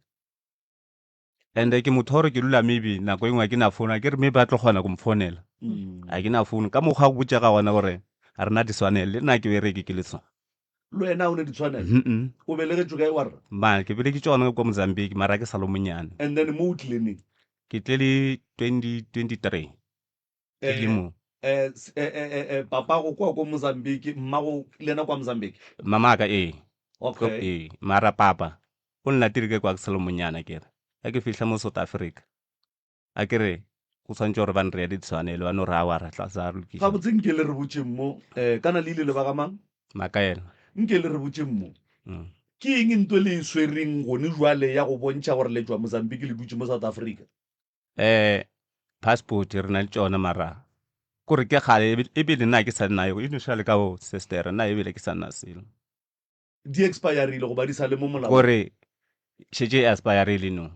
and ke motho gore ke dula maybe nako engwe a ke na phone a ke re maybe a tlo kgona go mfonela a ke na phone ka mokgwa go botša ga gona gore a rena di swanele le nna ke bereke ke le tsona lo wena o ne di tshwanela o belegetswe kae wa rra ma ke bele ke tsona kwa Mozambique mara ke sa le monyane and then mo o tlileng ke tle le 2023 ke le mo papa go kwa Mozambique mmago le ena kwa Mozambique mamaka okay mara papa o nlatile ke kwa ke sa le monyane kere a ke fihla mo South Africa a kere go swantse gore ba nre di tshwanele ba no re a wa ra tla sa re ga lokisa botse nke le re botseng mo kana le ile le ba ga mang makaela nke le re botseng mo ke eng ntwe le swereng gone jwale ya go bontšha gore le tswa Mozambique le dutse mo South Africa passport re na le tsona mara kore ke gale ebile nna ke sa nayo initially ka o sister nna ebile ke sa nna selo di expireile goba di sa le mo molao gore shetse expireile no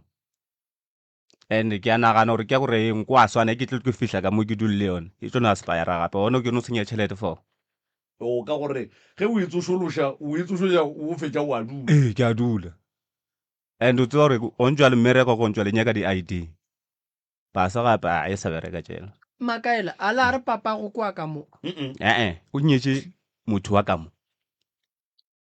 and ke a nagana gore ke gore eng kwa swane ke tle ke fihla ka mo ke dulle yone e tsona expire gape ona ke no senya tšhelete for o ka gore ge o etsošološa o fetša o a dula ke a dula and o tse gore o ntšwa le mmereko go ntšwa le nyaka di-ID pasa gape a e sa bereka tšela makaela a la re papa go kwa ka mo o nyetše motho wa ka mo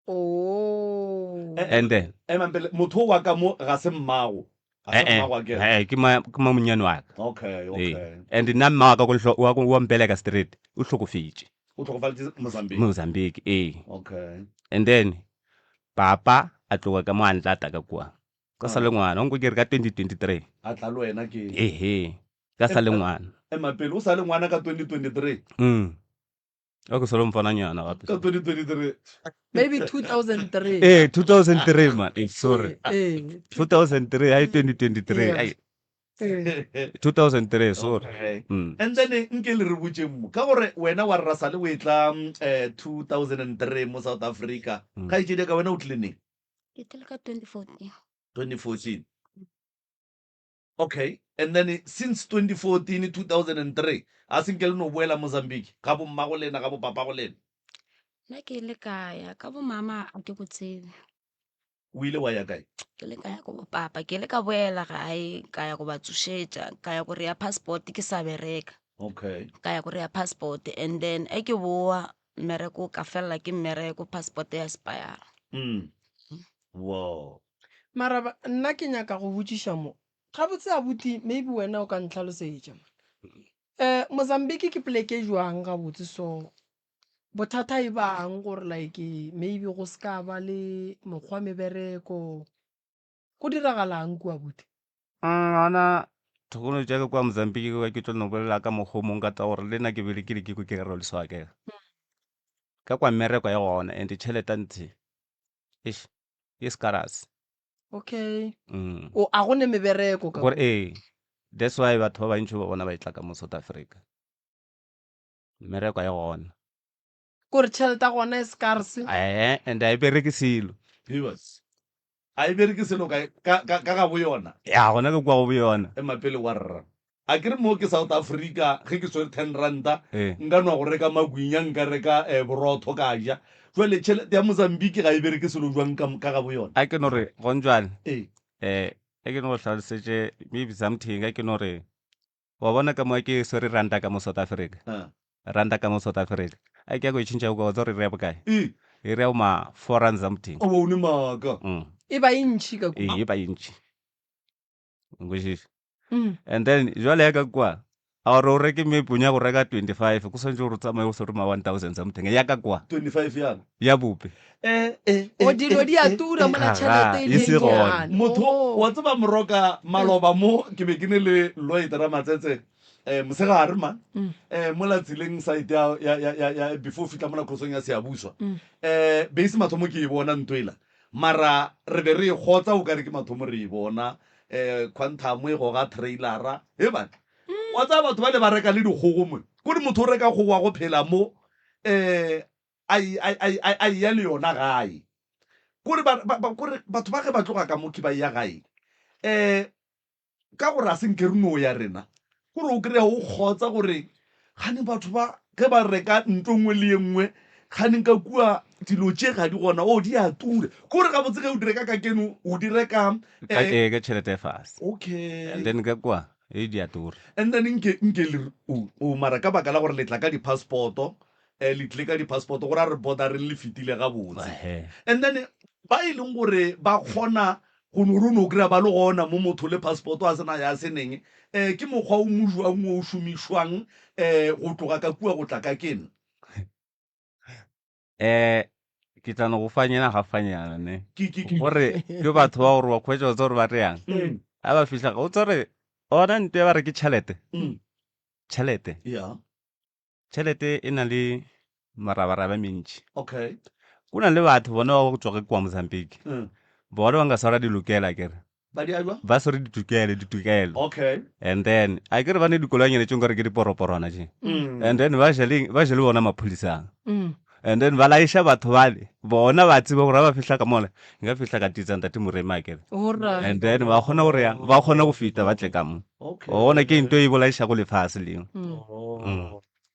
Oh. and then Mampele motho wa ka mo ga se mmago. Ga se mmago again. ke ma monyane wa ka. Okay, okay. And nna mma wa ka wa mpeleka straight o hlokofetse O tlhokofaletse Mozambique. Mozambique Okay. and then papa a tloga ka mo a ntlata ka kua ka sa le ngwana onko ke re ka 2023 A tla le wena ke. ka sa le ngwana Mampele o sa le ngwana ka 2023. o ke solo mfananyana gape Ka 2023. Maybe 2003. 2003 man sorry 2003 ai 2023 Yeah. ai 2003 sorry Okay. And then nke le re botse mo ka gore wena wa rasa le o etla 2003 mo South Africa. Ga itsedi ka wena o tlile Ke tlile ka 2014. 2014. Okay. And then since 2014 2003 a se nke le no boela Mozambique ga bo mma go lena ga bo papa go lena. Nna ke ile kaya ka bo mama a ke go tsebe. O ile wa ya kae? Ke ile kaya go bo papa ke ile ka boela gae kaya go ba tsušetša kaya go reya passport ke sa bereka. Okay. Kaya go reya passport and then ke boa mmereko ka felela ke mmereko passport ya expire. Wow. Mara nna ke nyaka go botsiša mo. Ga botse abuti maybe wena o ka ntlhalosetša. Mozambique ke pleke e jwang ga botse so. Bothata e bang gore like maybe go ska ba le mokgwa mebereko. Go diragalang kua abuti? ana thokono ja ka kwa Mozambique ka ke tlo no bolela ka mogomong ka tsa gore le nna ke bele ke ke ke re leswa ke ka kwa mmereko ya gona and tšhelete ntse is scarce. Okay. O a gone mebereko ka gore that's why batho ba bantši ba bona ba itla ka mo South Africa mmereko ya gona gore tšhelete ya gona e scarce. and a e bereke selo Viewers. A e bereke selo ka ga bo yona. ya gona ke kwa go bo yona Mapele wa rra. A ke re mo ke South Africa ge ke swere 10 ranta Eh. nka nwa go reka magwinya nka reka borotho ka ja. Jwale tšhelete ya Mozambique ga e bereke selo jwang ka ga bo yona. a ke no re gonjwane Eh. e ke no go tlhalosetse maybe something a ke no re wa bona ka mo ke swere ranta ka mo South Africa ranta ka mo South Africa a ke ya go e tšhintšha go tsa re re ya bokae e re ma 4 rand something O bone maaka. E ba e ntšhi ka kua. e ba intši ngwešise and then jwale ya ka kwa a gore o reke mepunya go reka 25 ko swantse gore o tsamaye go sore ma 1000 something ya ka kwa 25 yana. ya bope O dilo di a tura mola tšhelete e e se le gona. nyane. Motho wa tseba moroka maloba mo ke be ke ne le Lloyd Ramatsetse mosegare ma mo la tsileng site ya before fitla mo la krosong ya Seabuswa be se mathomo ke e bona ntwela mara re be re e gotsa o kare ke mathomo re e bona quantum e go ga trailer he bana wa tsa batho ba le ba reka le dikgogo mo go di motho o reka kgogo wa go phela mo ai ya le yona gae kore batho ba ge ba tloga ka mo ke ba ya gae ka gore a se nke re no ya rena gore o kry-a o kgotsa gore gane batho ba ge ba reka ntlo nngwe le nngwe gane ka kua dilo tše ga di gona o di a tura kore ga botse ge o di reka ka keno o di reka ka tšhelete e fase okay and then ka kwa e di a tura and then nke le o mara ka baka la gore le tla ka di-passporto le tlile ka di-passporto gore a re bordereng le fetile ga botse and then ba e leng gore ba kgona go no re no kry-a ba le gona mo motho le passporto a sena ya seneng ke mokgwa o mo jwang o šomišwang go tloga ka kua go tla ka kene ke tla no go fanyana ga fanyana ne gore ke batho ba gore wa kgwetsa tsa gore ba re yang a ba fihla o tsore ona nto ya ba re ke tšhelete tšhelete e na le marabaraba mentši okay go na le batho bona ba go tswa kwa Mozambique bona ba nka swara dilokela kere ba di ajwa ba swere ditukelo okay and then a kere ba ne dikolonyane tšong kare ke diporoporona tše and then ba jele bona maphodisang and then ba laiša batho bale bona ba tseba gore ba fihla ka mola nka fihla ka titsang tate morema kere and then ba kgona gore yang ba kgona go fita ba tle ka mo gona ke into e bolaiša go lefase leng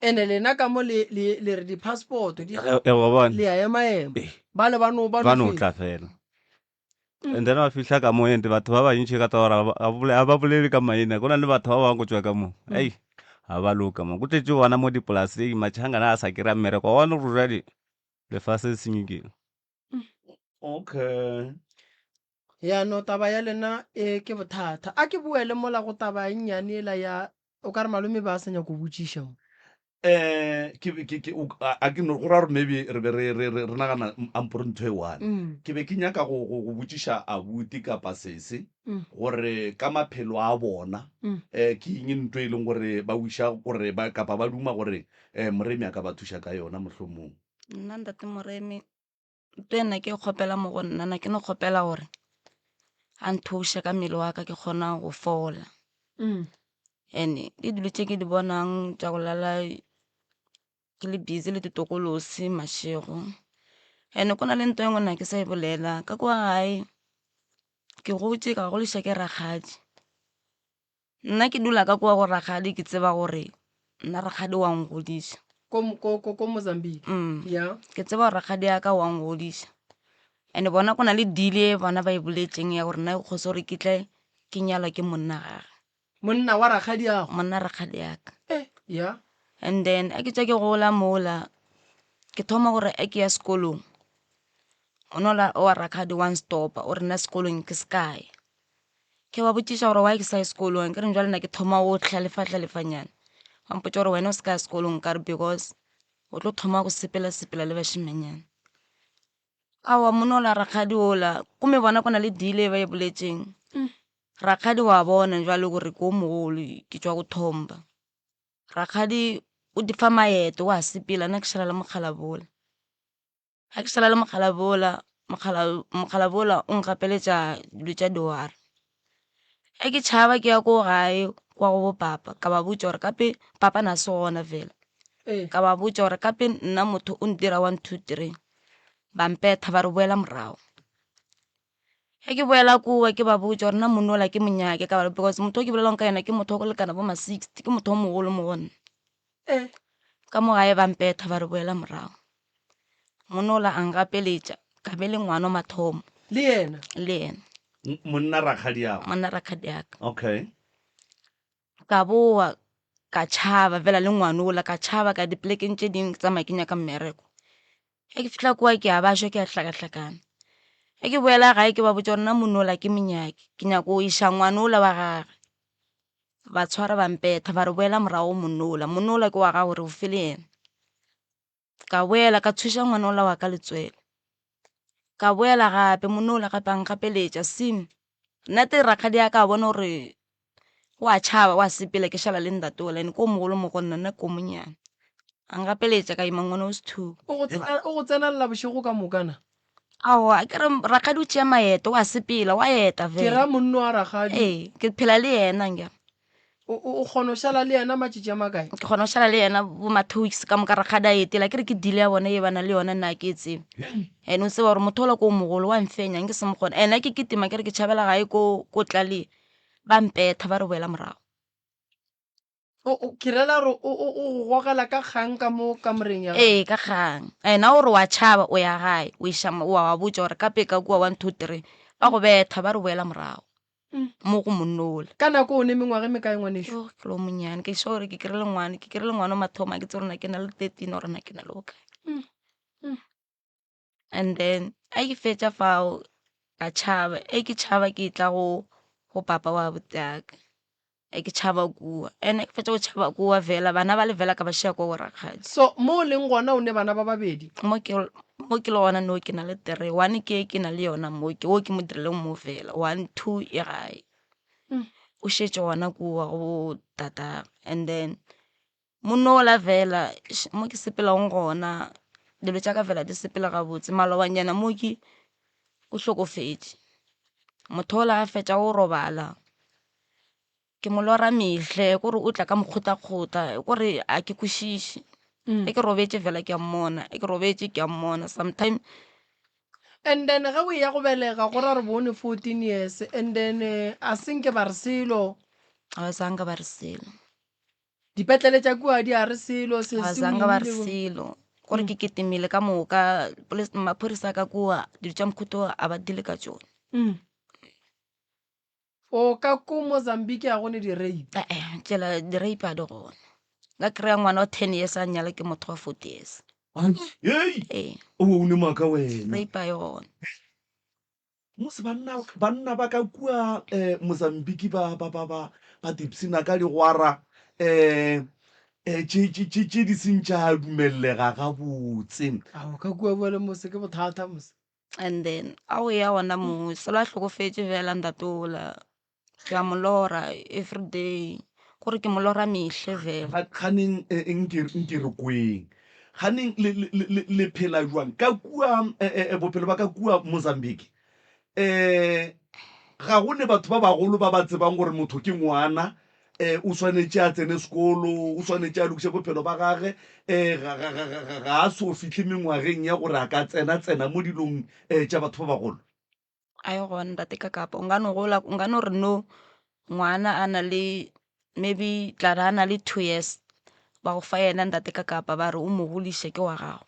ene lena ka mo le re di-passport le bona a ema ba le ba no tla fela and then ba fihla ka mo ente batho ba bantšhi ka tsa gore a ba bolele ka maina go na le batho ba bang go tswa ka mo ga ba loka mo go tletse gona mo dipolaseng matšhangana a sa kry-a mmereko gona go radi lefase le senyikeng Okay. yaano taba ya lena ke bothata a ke buele mola go taba e nnyane ela ya o ka re malome ba a senya go botsiša mo a ke no go ra gore maybe re be re nagana ampore ntho e one ke be ke nyaka go botsiša abuti kapa sese gore ka maphelo a bona ke eng ntho e leng gore ba wiša gore kapa ba duma gore moremi a ka ba thuša ka yona mohlomong. Nna ntate Moremi ntho e nna ke e kgopela mo go nnana ke ne kgopela gore a nthuse ka mmele wa ka ke kgona go fola and le dilo tse ke di bonang tsa go lala ke le busy le ditokolosi mašego and go na le ntho e nngwe nna ke sa e bolela ka kwa gae ke gotse ka goliša ke rakgadi nna ke dula ka kwa go rakgadi ke tseba gore nna rakgadi wa ngodiša ko Mozambique ya ke tseba gore rakgadi ya ka wa ngodiša and bona go na le dile bona ba e boletseng ya gore nna e kgose gore ke tle ke nyalwa ke monna gage monna wa rakgadi yago monna rakgadi ya ka ya and then a ke tsa ke gola mola ke thoma gore a ke ya sekolong onola o wa rakgadi one stopa o re nna sekolong ke sekae ke ba botsiša gore wa ke sa ye sekolong ke reng jwa lena ke thoma o tlhalefanyana wa mpotsa gore wena o se ka ya sekolong kare because o tlo thoma go sepela le bašimanyana awa monola rakgadi ola kome bona go na le dile ba e boletseng rakgadi wa bona jwa le gore ko mogolo ke tswa go thomba rakgadi o difa maeto wa sepela nna ke šala le mogalabola ga ke šala le mogalabola o nkapeletša dilo tša diwara e ke tšhaba ke ya ko gae kwa go bo papa ka ba botsa gore kape papa na se gona fela ka ba botsa gore kape nna motho o ntira 1 2 3 ba mpetha ba re boela morago ge ke boela kua ke ba botsa gore nna monola ke monyake ka ba because motho o ke bolelang ka yena ke motho o go lekana bo ma 60 ke motho o mogolo mo gonna ka mo gae ba mpetha ba re boela morago monola a ngapeletša ka be le ngwana mathomo le yena monna rakgadi yago monna rakgadi yaka okay ka boa ka tšhaba fela le ngwanola ka tšhaba ka dipolekeng tše dingwe ke tsamaya ke nyaka mmereko ge ke fitlha kua ke a bašwa ke a hlakahlakana ge ke boela gae ke ba botsa gore nna monola ke monyake ke nyako o iša ngwanola wa gage ba tshwara ba mpetha ba re boela morago monola ke wa gago re o fe le yena ka boela ka thuša ngwanola wa ka letswele ka boela gape monola gape a nkgapeletša sim nnate rakgadi ya ka a bona gore wa tšhaba wa sepela ke šala le ndatola ene ko mogolo mo go nna nna ko monyane a ngapeletša ka ima ngwana o sethuo o go tsenelela bošego ka mokana aowa ke re rakgadi o tšea maeto wa sepela wa eta ke ra monno wa rakgadi ee ke phela le yena nka o kgona o šala le yena matšatši a makae ke kgona go šala le yena bo ma 2 weeks ka moka rakgadi a etela ke re ke dile ya bona e bana le yona nna ke e tsebe and o tseba gore motho ola ko mogolo wa mfenyang ke se mo kgona ene ke ketima ke re ke tšhabela gae ko tlaleng ba mpetha ba re boela morago ke rela gore o gogela ka kgang ka mo kamoreng ya ee ka kgang ena gore wa tšhaba o ya gae o iša wa botsa gore kape ka kua 1 2 3 ba go betha ba re boela morago mo go monola ka nako o ne mengwage me kae ngwanešo ke lo monyane ke sure gore ke kry-ile ngwana mathomo a ke tse gore na ke na le 13 gore na ke na le bokae and then a ke fetša fao ka tšhaba ke tšhaba ke tla go papa wa botaka ke tšhaba kua and ke fetša go tšhaba kua fela bana ba le fela ka ba šia kwa go rakgadi so mo o leng gona o ne bana ba babedi mo ke le gona no ke na le 3 one ke na le yona mo ke mo dirileng mo fela 1 2 e gae o šetše gona kua go tata and then monola fela mo ke sepelang gona dilo tša ka fela di sepela gabotse malobanyana mo ke o hlokofetše motho ola a fetša go robala ke mo lora mehle kore o tla ka mokgotakgota kore a ke kwešiše e ke robetše fela ke a mmona sometime and then ge o ya go belega go ra re bone 14 years and then a senke ba re selo ga ba sanka ba re selo dipetlele tša kua di a re selo ga sanka ba re selo gore ke ketemile ka moka maphodisa ka kua dilo tša mokhuto a ba dile ka tšone o ka ko Mozambique a gone di-rape tsela di-rape a di gona nka kry-a ngwana wa 10 years a nyala ke motho wa 40 years o ne maka wena rape a e gona mose banna ba ka kua Mozambique ba dipsina ka digwara tše di sentša dumelega ga botse. o ka kua bole mose ke bothata mose. and then a o ya ona mo se la tlhokofetse fela ndatola ke a molora everyday gore ke molora metlhe fela ganeng nkere kweng ganeng le phela jwang ka kua bophelo ba ka kua Mozambique ga go ne batho ba bagolo ba ba tsebang gore motho ke ngwana o swanetse a tsene sekolo o swanetse a lokise bophelo ba gage ga a so fitlhe mengwageng ya gore a ka tsena mo dilong tša batho ba bagolo. a ye gona ntate ka kapa o ngano re no ngwana a na le maybe tla re a na le 2 years ba go fa yena ntate ka kapa ba re o mo godise ke wa gago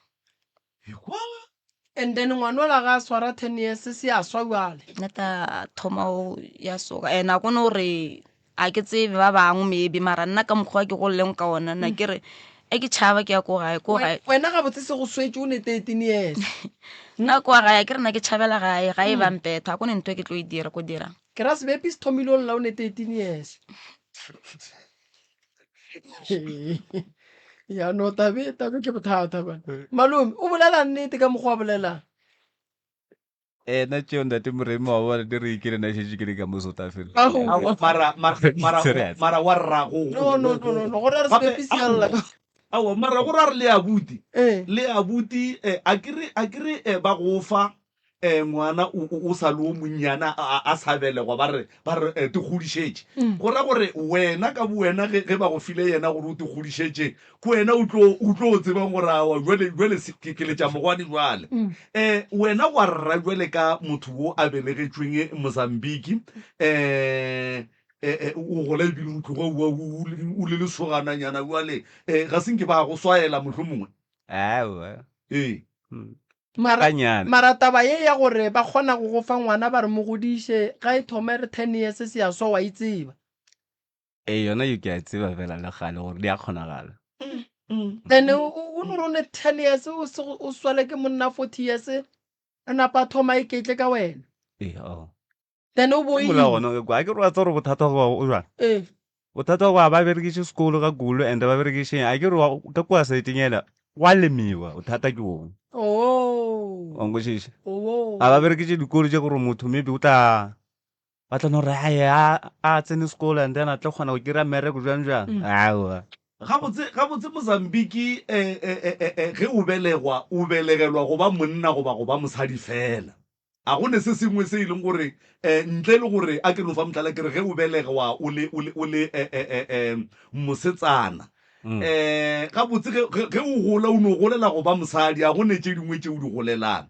and then ngwana o la ga a swara 10 years se a swa bjale neta thoma o ya soka and a kone gore a ke tsebe ba bangwe maybe mara nna ka mokgwa ke go leng ka ona nna ke re e ke tšhaba ke ya ko gae wena ga botse se go swetse o ne 13 years nna kwa gae ke re nna ke tšhabela gae ga e bampetha a kone ntho e ke tlo e dira ko dirang ke ra sebepi se thomile o lla o ne 13 years ya no tabe ke bothata bana malome o bolela nnete ka mokgwa a bolelang ena tšeo ntate Moremi wa bona di re ikele na šetse ke le ka mo South Africa mara wa rrago no go ra re sebepi se alla awa mara go ra re le abuti a kere ba go fa ngwana o sa le o monnyana a sa belegwa ba re te godišetše go ra gore wena ka bowena ge ba go file yena gore o te godišetše ko wena o tlo tsebang gore awa jwale ke letša mogwane jwale wena wa rra jwale ka motho wo a belegetšweng Mozambique o gola ebile o tloga o le lesogananyana jwale ga senke ba go swaela motlho mongwe mara taba ye ya gore ba kgona go go fa ngwana ba re mo godiše ga e thoma re 10 years se ya swa wa itseba yona yo ke a tseba fela le gale gore di a kgonagala then o no rone 10 years o swale ke monna 40 years a napa thoma iketle ka wena then o gona a ke re wa tsa gore bothata go jwang bothata go ba berekiše sekolo ka kulo and ba berekišeng a ke re ka kua setingela wa lemiwa bothata ke one onkošiše a ba berekitše dikolo tše gore motho maybe o tla batla no re a tsene sekolo and then a tla kgona go kry-a mmereko jang aa gabotse Mozambique ge o belegwa o belegelwa go ba monna go ba mosadi fela a gone se sengwe se e leng gore ntle le gore a ke no fa motlhala kere ge o belegwa o le mosetsana gabotse ge o gola o ne o golela go ba mosadi a gone tše dingwe tše o di golelang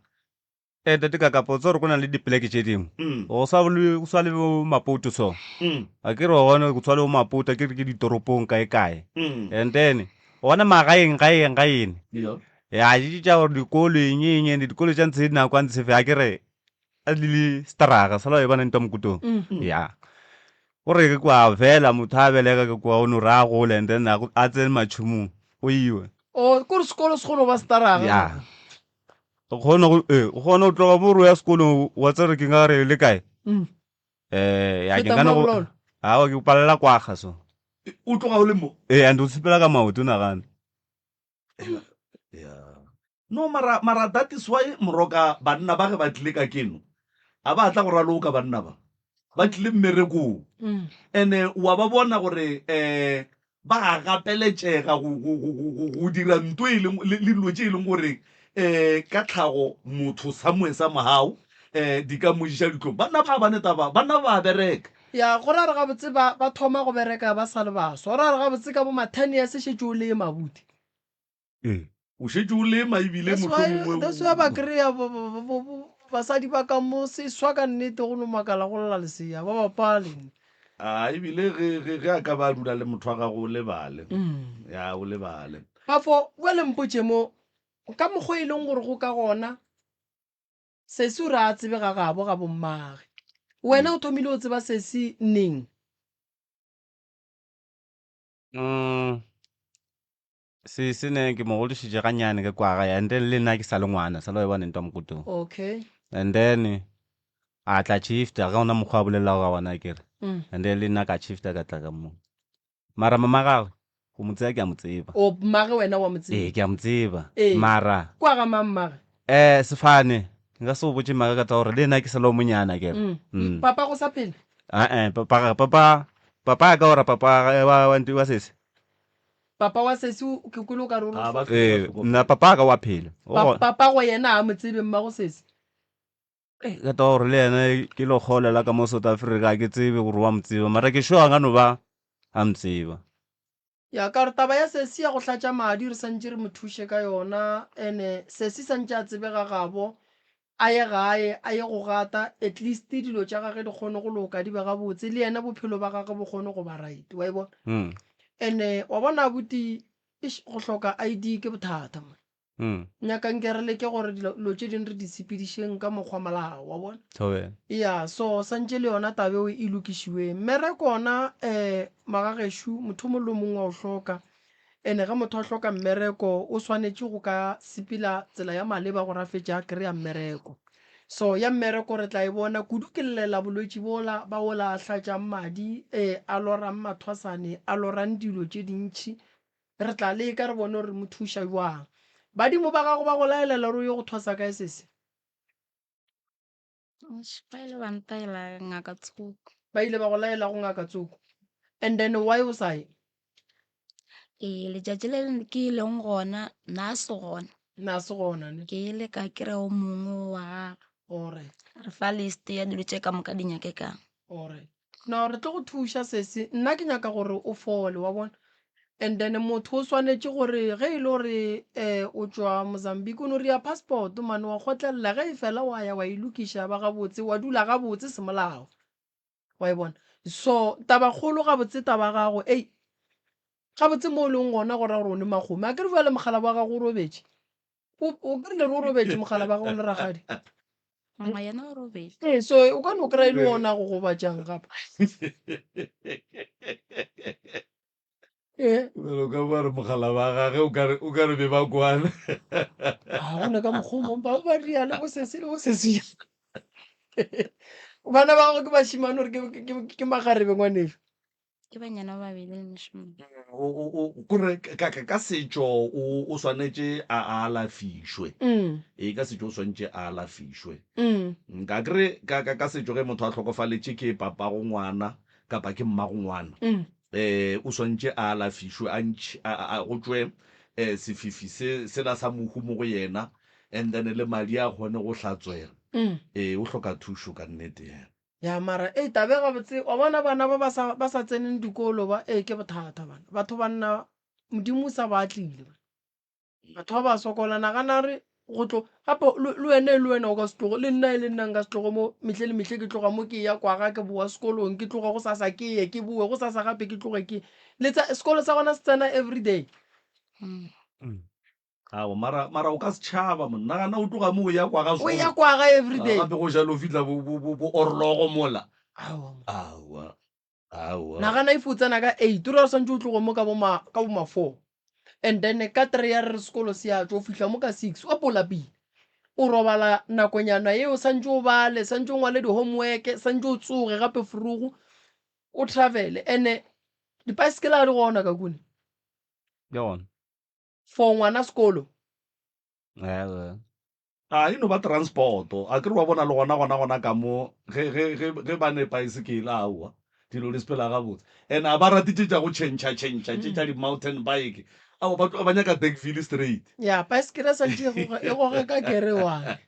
tate ka kapo tse gore go na le dipoleke tše dingwe go swa le Maputo so a ke re wa gone go tshwa le Maputo ke re ke ditoropong kae and then gona magaeng gaene ya di tša gore dikolo eng dikolo tša ntse di nakwa ntse fe a ke re a le straga sala e bana ntwa mokutong ya gore ke kwa fela motho a belega ke kwa o no ra gola and then a tsene matšhumong o iwe kore sekolo se kgone ba straga o kgona o tloga mo ya sekolo wa tsere ke nga re le kae ya ke ngana go awa ke palela kwaga so o tloga o le mo and o sepela ka maoto nagana no mara that is why moroka banna ba ge ba tlile ka keno a ba tla go raloka banna ba tlile mmerekong ene wa ba bona gore ba gapeletšega go dira ntho le dilo tše e leng gore ka tlhago motho samwe sa mogao di ka mojiša ditlong banna ba banetaba banna ba bereka ya go ra re gabotse ba thoma go bereka ba sa le baswa go ra re gabotse ka bo ma 10 years se šetse o le mabuti o šetse o le maebile that's why ba kry-a basadi ba ka mo seswa ka nnete go no makala go lela lesea ba bapaleng ebile ge a ka ba dula le motho wa gago o lebale ya o lebale gafo o le mpotše mo ka mokgwa e leng gore go ka gona sesi o re a tsebe ga gabo ga bommage wena o thomile o tseba sesi neng se ne ke mo godišitše ganyane ke kwaga and then le nna ke sa le ngwana sa le e bane ntwa mokutong okay and then a tla shifta ga ona mokgwa a bolelela ga ona kere Mm. and then le nna ka shifta ka tla ka moo mara mama gagwe go mo tsaya ke a mo tseba o mmage wena wa mo tseba ke a mo tseba Ee. mara kwa ga mang mmage sefane nka se o botse maaka ka tsa gore le nna ke selo monyana kere papa go sa phela papa a ka ora papa wa sese papa wa sesi ke kolo ka Ah, ba nna papa a ka wa phela papa go yena a mo tsebe mmago sesi ka ta gore le ena ke lo kgolela ka mo South Africa ke tsebe gore wa mo tseba mara ke sure ga no ba a mo tseba ya ka re taba ya sesi ya go tlatša madi re santse re mo thushe ka yona ene sesi santse a tsebega gabo a ye gae a ye go gata at least dilo tša gage di kgone go loka di be gabotse le yena bophelo ba gage bo kgone go ba right wa e bona ene wa bona buti go hloka ID ke bothata man nyakang ke rele ke gore dilo tše dingwe re di sepedišeng ka mokgwa malao wa bona ya so santse le yona tabe o e lokišiweng mmereko ona magagešo motho mo le mongwe wa o hloka ene ga motho a hloka mmereko o swanetše go ka sepela tsela ya maleba gore a fetše a kry-a mmereko so ya mmereko re tla e bona kudu ke llela bolwetši bola ba ola a tlatšang madi a lorang mathwasane a lorang dilo tše dintšhi re tla leka re bone gore mo thuša jwang badimo ba gago ba go laelela re o ye go thwasa kae sese ba ile ba ntaela ngaka Tsoko ba ile ba go laela go ngaka Tsoko and then why o sa ye letšatši le ke ileng gona nna a se gona na se gona ne ke ile ka kry-a o mongwe wa alright re fa list ya dilo tše ka moka di nyakekang alright no re tlo go thuša sese nna ke nyaka gore o fole wa bona and then motho o swanetše gore ge e le gore o tšwa Mozambique o no re ya passport mane wa kgotlelela ge e fela wa ya wa e lokiša ba gabotse wa dula gabotse semolao wa e bona so taba kgolo gabotse taba gago gabotse mo o leng gona gore gore o ne makgome a ke re bua le mogala wa gago o robetše o kry-ile re o robetše mogala wa gago le ragadi mama yena o robetse so o ka no kry-e le ona go gobatšang gape o ka bua re mogala wa gage o ka re be ba kwana go ne ka mokgomong ba ba ria le bosese le bosese bana ba gago ke bašimane gore ke magarebe ngwaneso ke banyana ba babedi le mošimane kore ka setšo o swanetše a alafišwe ka setšo o swanetše a alafišwe nka kere ka setšo ge motho a tlhokofaletše ke papa go ngwana kapa ke mma go ngwana o swantše a alafišwe go tšwe sefifi sela sa mohu mo go yena and then le madi a kgone go hlatswela o hloka thušo ka nnete yena ya mara tabe gabotse wa bona bana ba sa tseneng dikolo ba ke bothata bana batho banna modimo sa ba tlile batho ba ba sokola nagana re go tlo gape le wena o ka se tlogo le nna le nna nka se tlogo mo metlhe le metlhe ke tloga mo ke ya kwaga ke boa sekolong ke tloga go sasa ke ye ke boe go sasa gape ke tloge ke sekolo sa gona se tsena everyday ao mara o ka se tšhaba monna gana o tloga mo o ya kwaga o ya kwaga everyday gape go jalo o fitlha bo orlogo mola nagana e futsana ka 8 ore o santse o tlogo mo ka boma 4 and then ka 3 ya re sekolo se ya tšo o fitlha mo ka 6 o polapile o robala nakonyana ye o santse o bale santse o ngwale di-homework santse o tsoge gape furugu o travele and-e dipaesekela ga di gona ka kune for ngwana sekolo e no ba transporto a kere wa bona le gona ka mo ge ba ne paesekele aowa dilo le sepela gabotse and a ba ratite tša go tšha tša di-mountain bike ao ba nyaka Bergville straight ya paesekele santse e goge ka kere one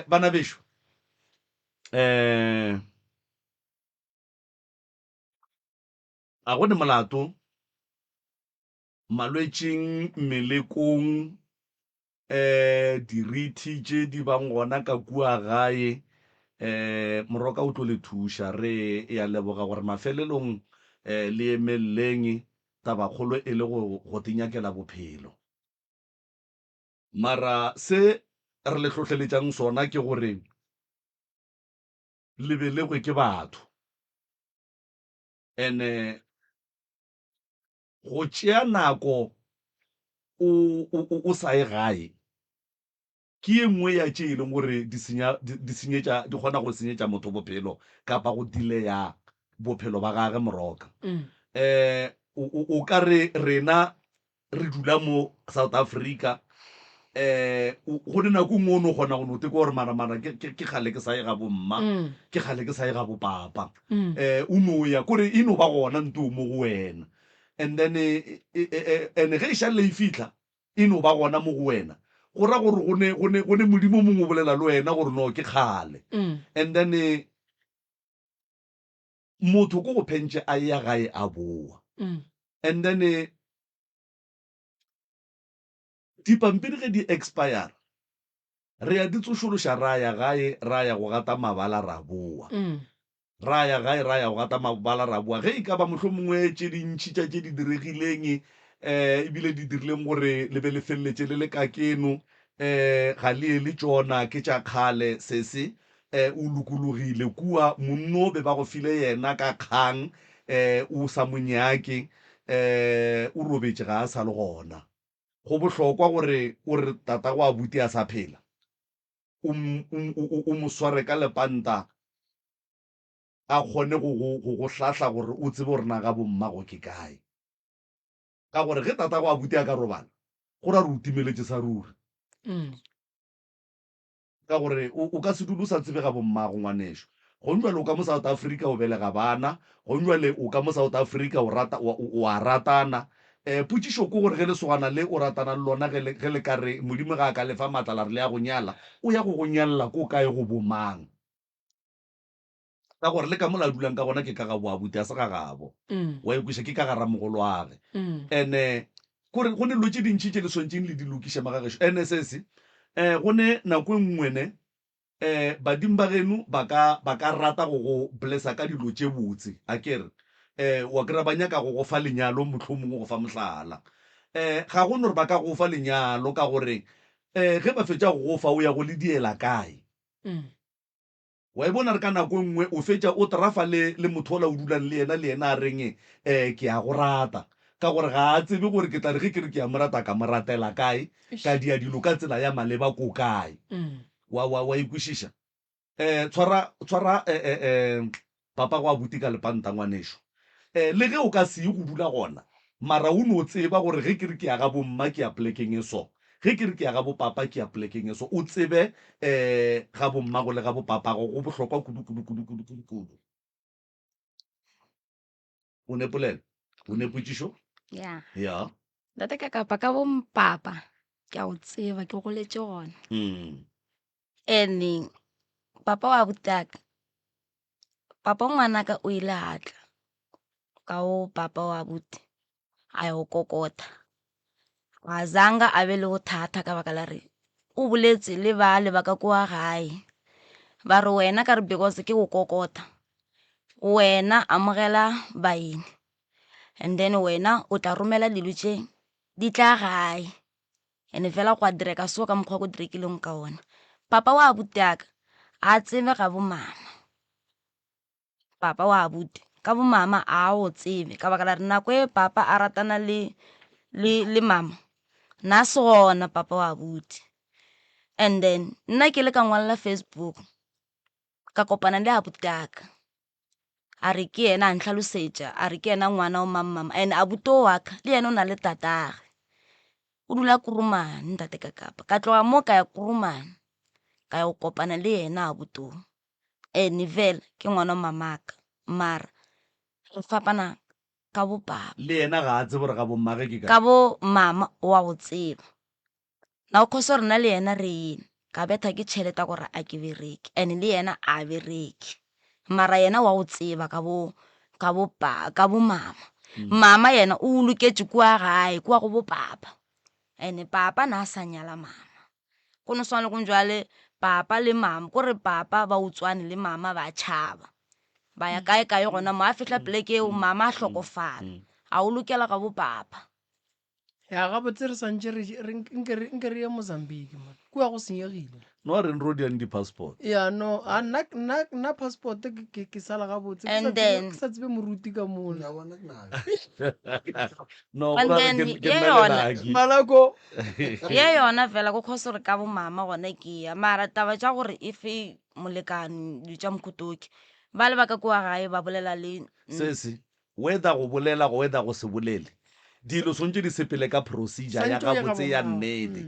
bana bešo a gone molato malwetšing mmelekong dirithi tše di bang gona ka kua gae moroka o tlo le thuša re ya leboga gore mafelelong le emeleleng tabakgolo e le go tinyakela bophelo mara se re le tlhotlheletšang sona ke gore le belegwe ke batho and go tšea nako o sa ye gae ke e nngwe ya tše e leng gore di kgona go senyetša motho bophelo kapa go dileya bophelo ba gage moroka. O ka re rena re dula mo South Africa go le nako nngwe o ne o kgona go note ke gore maramara ke kgale ke sa ye ga bomma ke kgale ke sa ye ga bopapa o no ya kore e no ba gona nto mo go wena, and then ene ge e šale e fitlha e no ba gona mo go wena go ra gore go ne modimo mongwe o bolela le wena gore no ke kgale. And then motho ko go phentše a ya gae a boa, and then dipampiri ge di expire re ya di tsošološa ra ya gae ra ya go gata mabala ra boa, ra ya gae ra ya go gata mabala ra boa. Ge e ka ba mohlho mongwe tše dintšhi tša tše di diregileng ebile di dirileng gore le be le feleletše le le ka keno ga le le tšona ke tša kgale sese o lokologile kua monno be ba go file yena ka kgang o sa monyake o robetše ga a sa le gona. Go bohlokwa gore tata go abuti a sa phela o mo sware ka lepanta a kgone go hlahla gore o tsebe gore na ga bommago ke kae, ka gore ge tata go abuti a ka robala go ra re o timeletše sa ruri, ka gore o ka se dule o sa tsebe ga bommago ngwanešo. Gong jwale o ka mo South Africa o belega bana, gong jwale o ka mo South Africa o a ratana. Potšišo ko gore ge lesogana le o ratana le lona ge le ka re modimo ga a ka lefa maatla la re le ya go nyala o ya go go nyalla ko kae go bomang, ka gore le ka mola dulang ka gona ke ka ga boabuti a se ga gabo wa ekweša ke ka gara mogolo age. And go ne lo tše dintšhi tše le swantšeng le di lokiša magagešo NSS go ne nako nngwene badimo ba geno ba ka rata go go blessa ka dilo tše botse a kere wa kry-a ba nyaka go go fa lenyalo motlho mongwe go fa mohlala ga go ne gore ba ka go fa lenyalo ka gore ge ba fetša go go fa o ya go le diela kae. Wa e bona re ka nako nngwe o fetša o trafa le motho ola o dulang le yena a reng ke a go rata, ka gore ga a tsebe gore ke tla re ge ke re ke a mo rata ka mo ratela kae ka dia dilo ka tsela ya maleba ko kae. Wa ikwešiša tshwara papa go abuti ka lepanta ngwanešo, le ge o ka se ye go dula gona mara o no tseba gore ge ke re ke ya ga bomma ke ya plekeng e so, ge ke re ke ya ga bopapa ke ya plekeng e so, o tsebe ga bomma go le ga bopapa go bohlokwa kudu. O nepolela o nepotšišo ya Ntate Kakapa ka bompapa ke a o tseba ke goletše gona. And papa wa butaka papa ngwanaka o ile a tla ka o papa wa buti a ya go kokota ga zanga a be le bothata ka baka la re o boletse le ba ka kwa gae ba re wena ka re because ke go kokota wena amogela baeni and then wena o tla romela dilo tše di tla gae ene fela go a direka so ka mokgwa go direkileng ka ona. Papa wa abuti aka a tsebe ga bomama, papa wa abuti ka bomama a o tsebe ka baka la re nako e papa a ratana le mama na se gona papa wa abuti. And then nna ke le ka ngwalla Facebook ka kopana le abuti aka a re ke yena a ntlhalosetša a re ke yena ngwana o mama and abuto wa ka le yena o na le tatagwe o dula Kurumane. Ntate Kakapa ka tloga mo ka ya Kurumane ka ya go kopana le yena abuto ene fela ke ngwana mamaka mara re fapana ka bopapa le yena ga a tsebe gore ga bommage ke ka bo mama wa go tseba na o khoso rena le yena re ena ka betha ke tšhelete gore a ke bereke and le yena a bereke mara yena wa go tseba ka bo mama. Mama yena o loketše kua gae kua go bo papa ene papa na sa nyala mama go no swana le konjwale papa le mama kore papa ba utswane le mama ba tšhaba ba ya kae gona mo a fihla pleke eo mama a hlokofala a o lokela ka bo papa ya gabotse re santše nke re ye Mozambique man kua go senyegile no a reng rodiang di-passport ya no nna passport ke sala gabotse And then- ke sa tsebe moruti ka mola no And go ra then ke ye nna yona- lenaki malako ye yona fela go kgose gore ka bo mama gone ke ya mara taba tša gore if molekane di tša mokhutoki ba le baka kua gae ba bolela le sese whether go bolela go whether go se bolele dilo swantse di sepele ka procedure ya Swantse o ye gabotse ya gabomao. nnete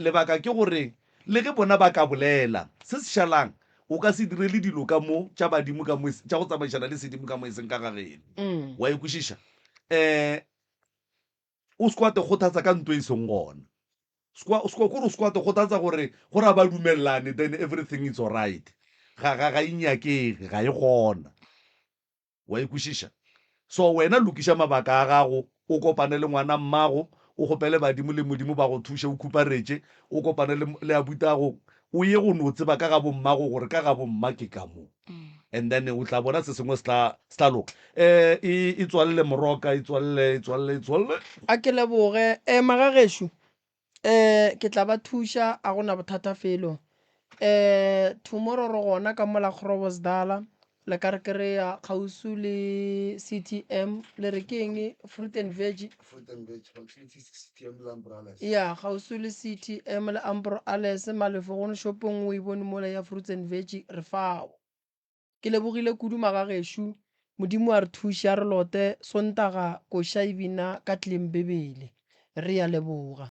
lebaka ke gore le ge bona ba ka bolela se se šalang o ka se direle dilo ka mo tša badimo ka mo tša go tsamaišana le sedimo ka mo e seng ka gageno wa ekwešiša o squate kgothatsa ka ntho e seng gona kore o squate kgothatsa gore gore a ba dumelelane then everything is alright ga inyakege ga e gona wa ekwešiša so wena lokiša mabaka a gago o kopane le ngwana mmago o gopele badimo le modimo ba go thuše o khuparetse o kopane le abutago o ye go no tseba ka ga bommago gore ka ga bomma ke ka mo and then o tla bona se sengwe se tla loka e tswalele moroka e tswalele a ke leboge magagešo ke tla ba thuša a gona bothata felo tomorrow re gona ka mola Groblersdal le ka re kry-a kgausu le CTM le re ke eng fruit and veg ya kgausu le CTM le Umbrellas malefo gone shopong o e bone mola ya fruits and veg re fao ke lebogile kudu magagešo modimo a re thuše a re lote sontaga koša e bina ka tleng bebele re ya leboga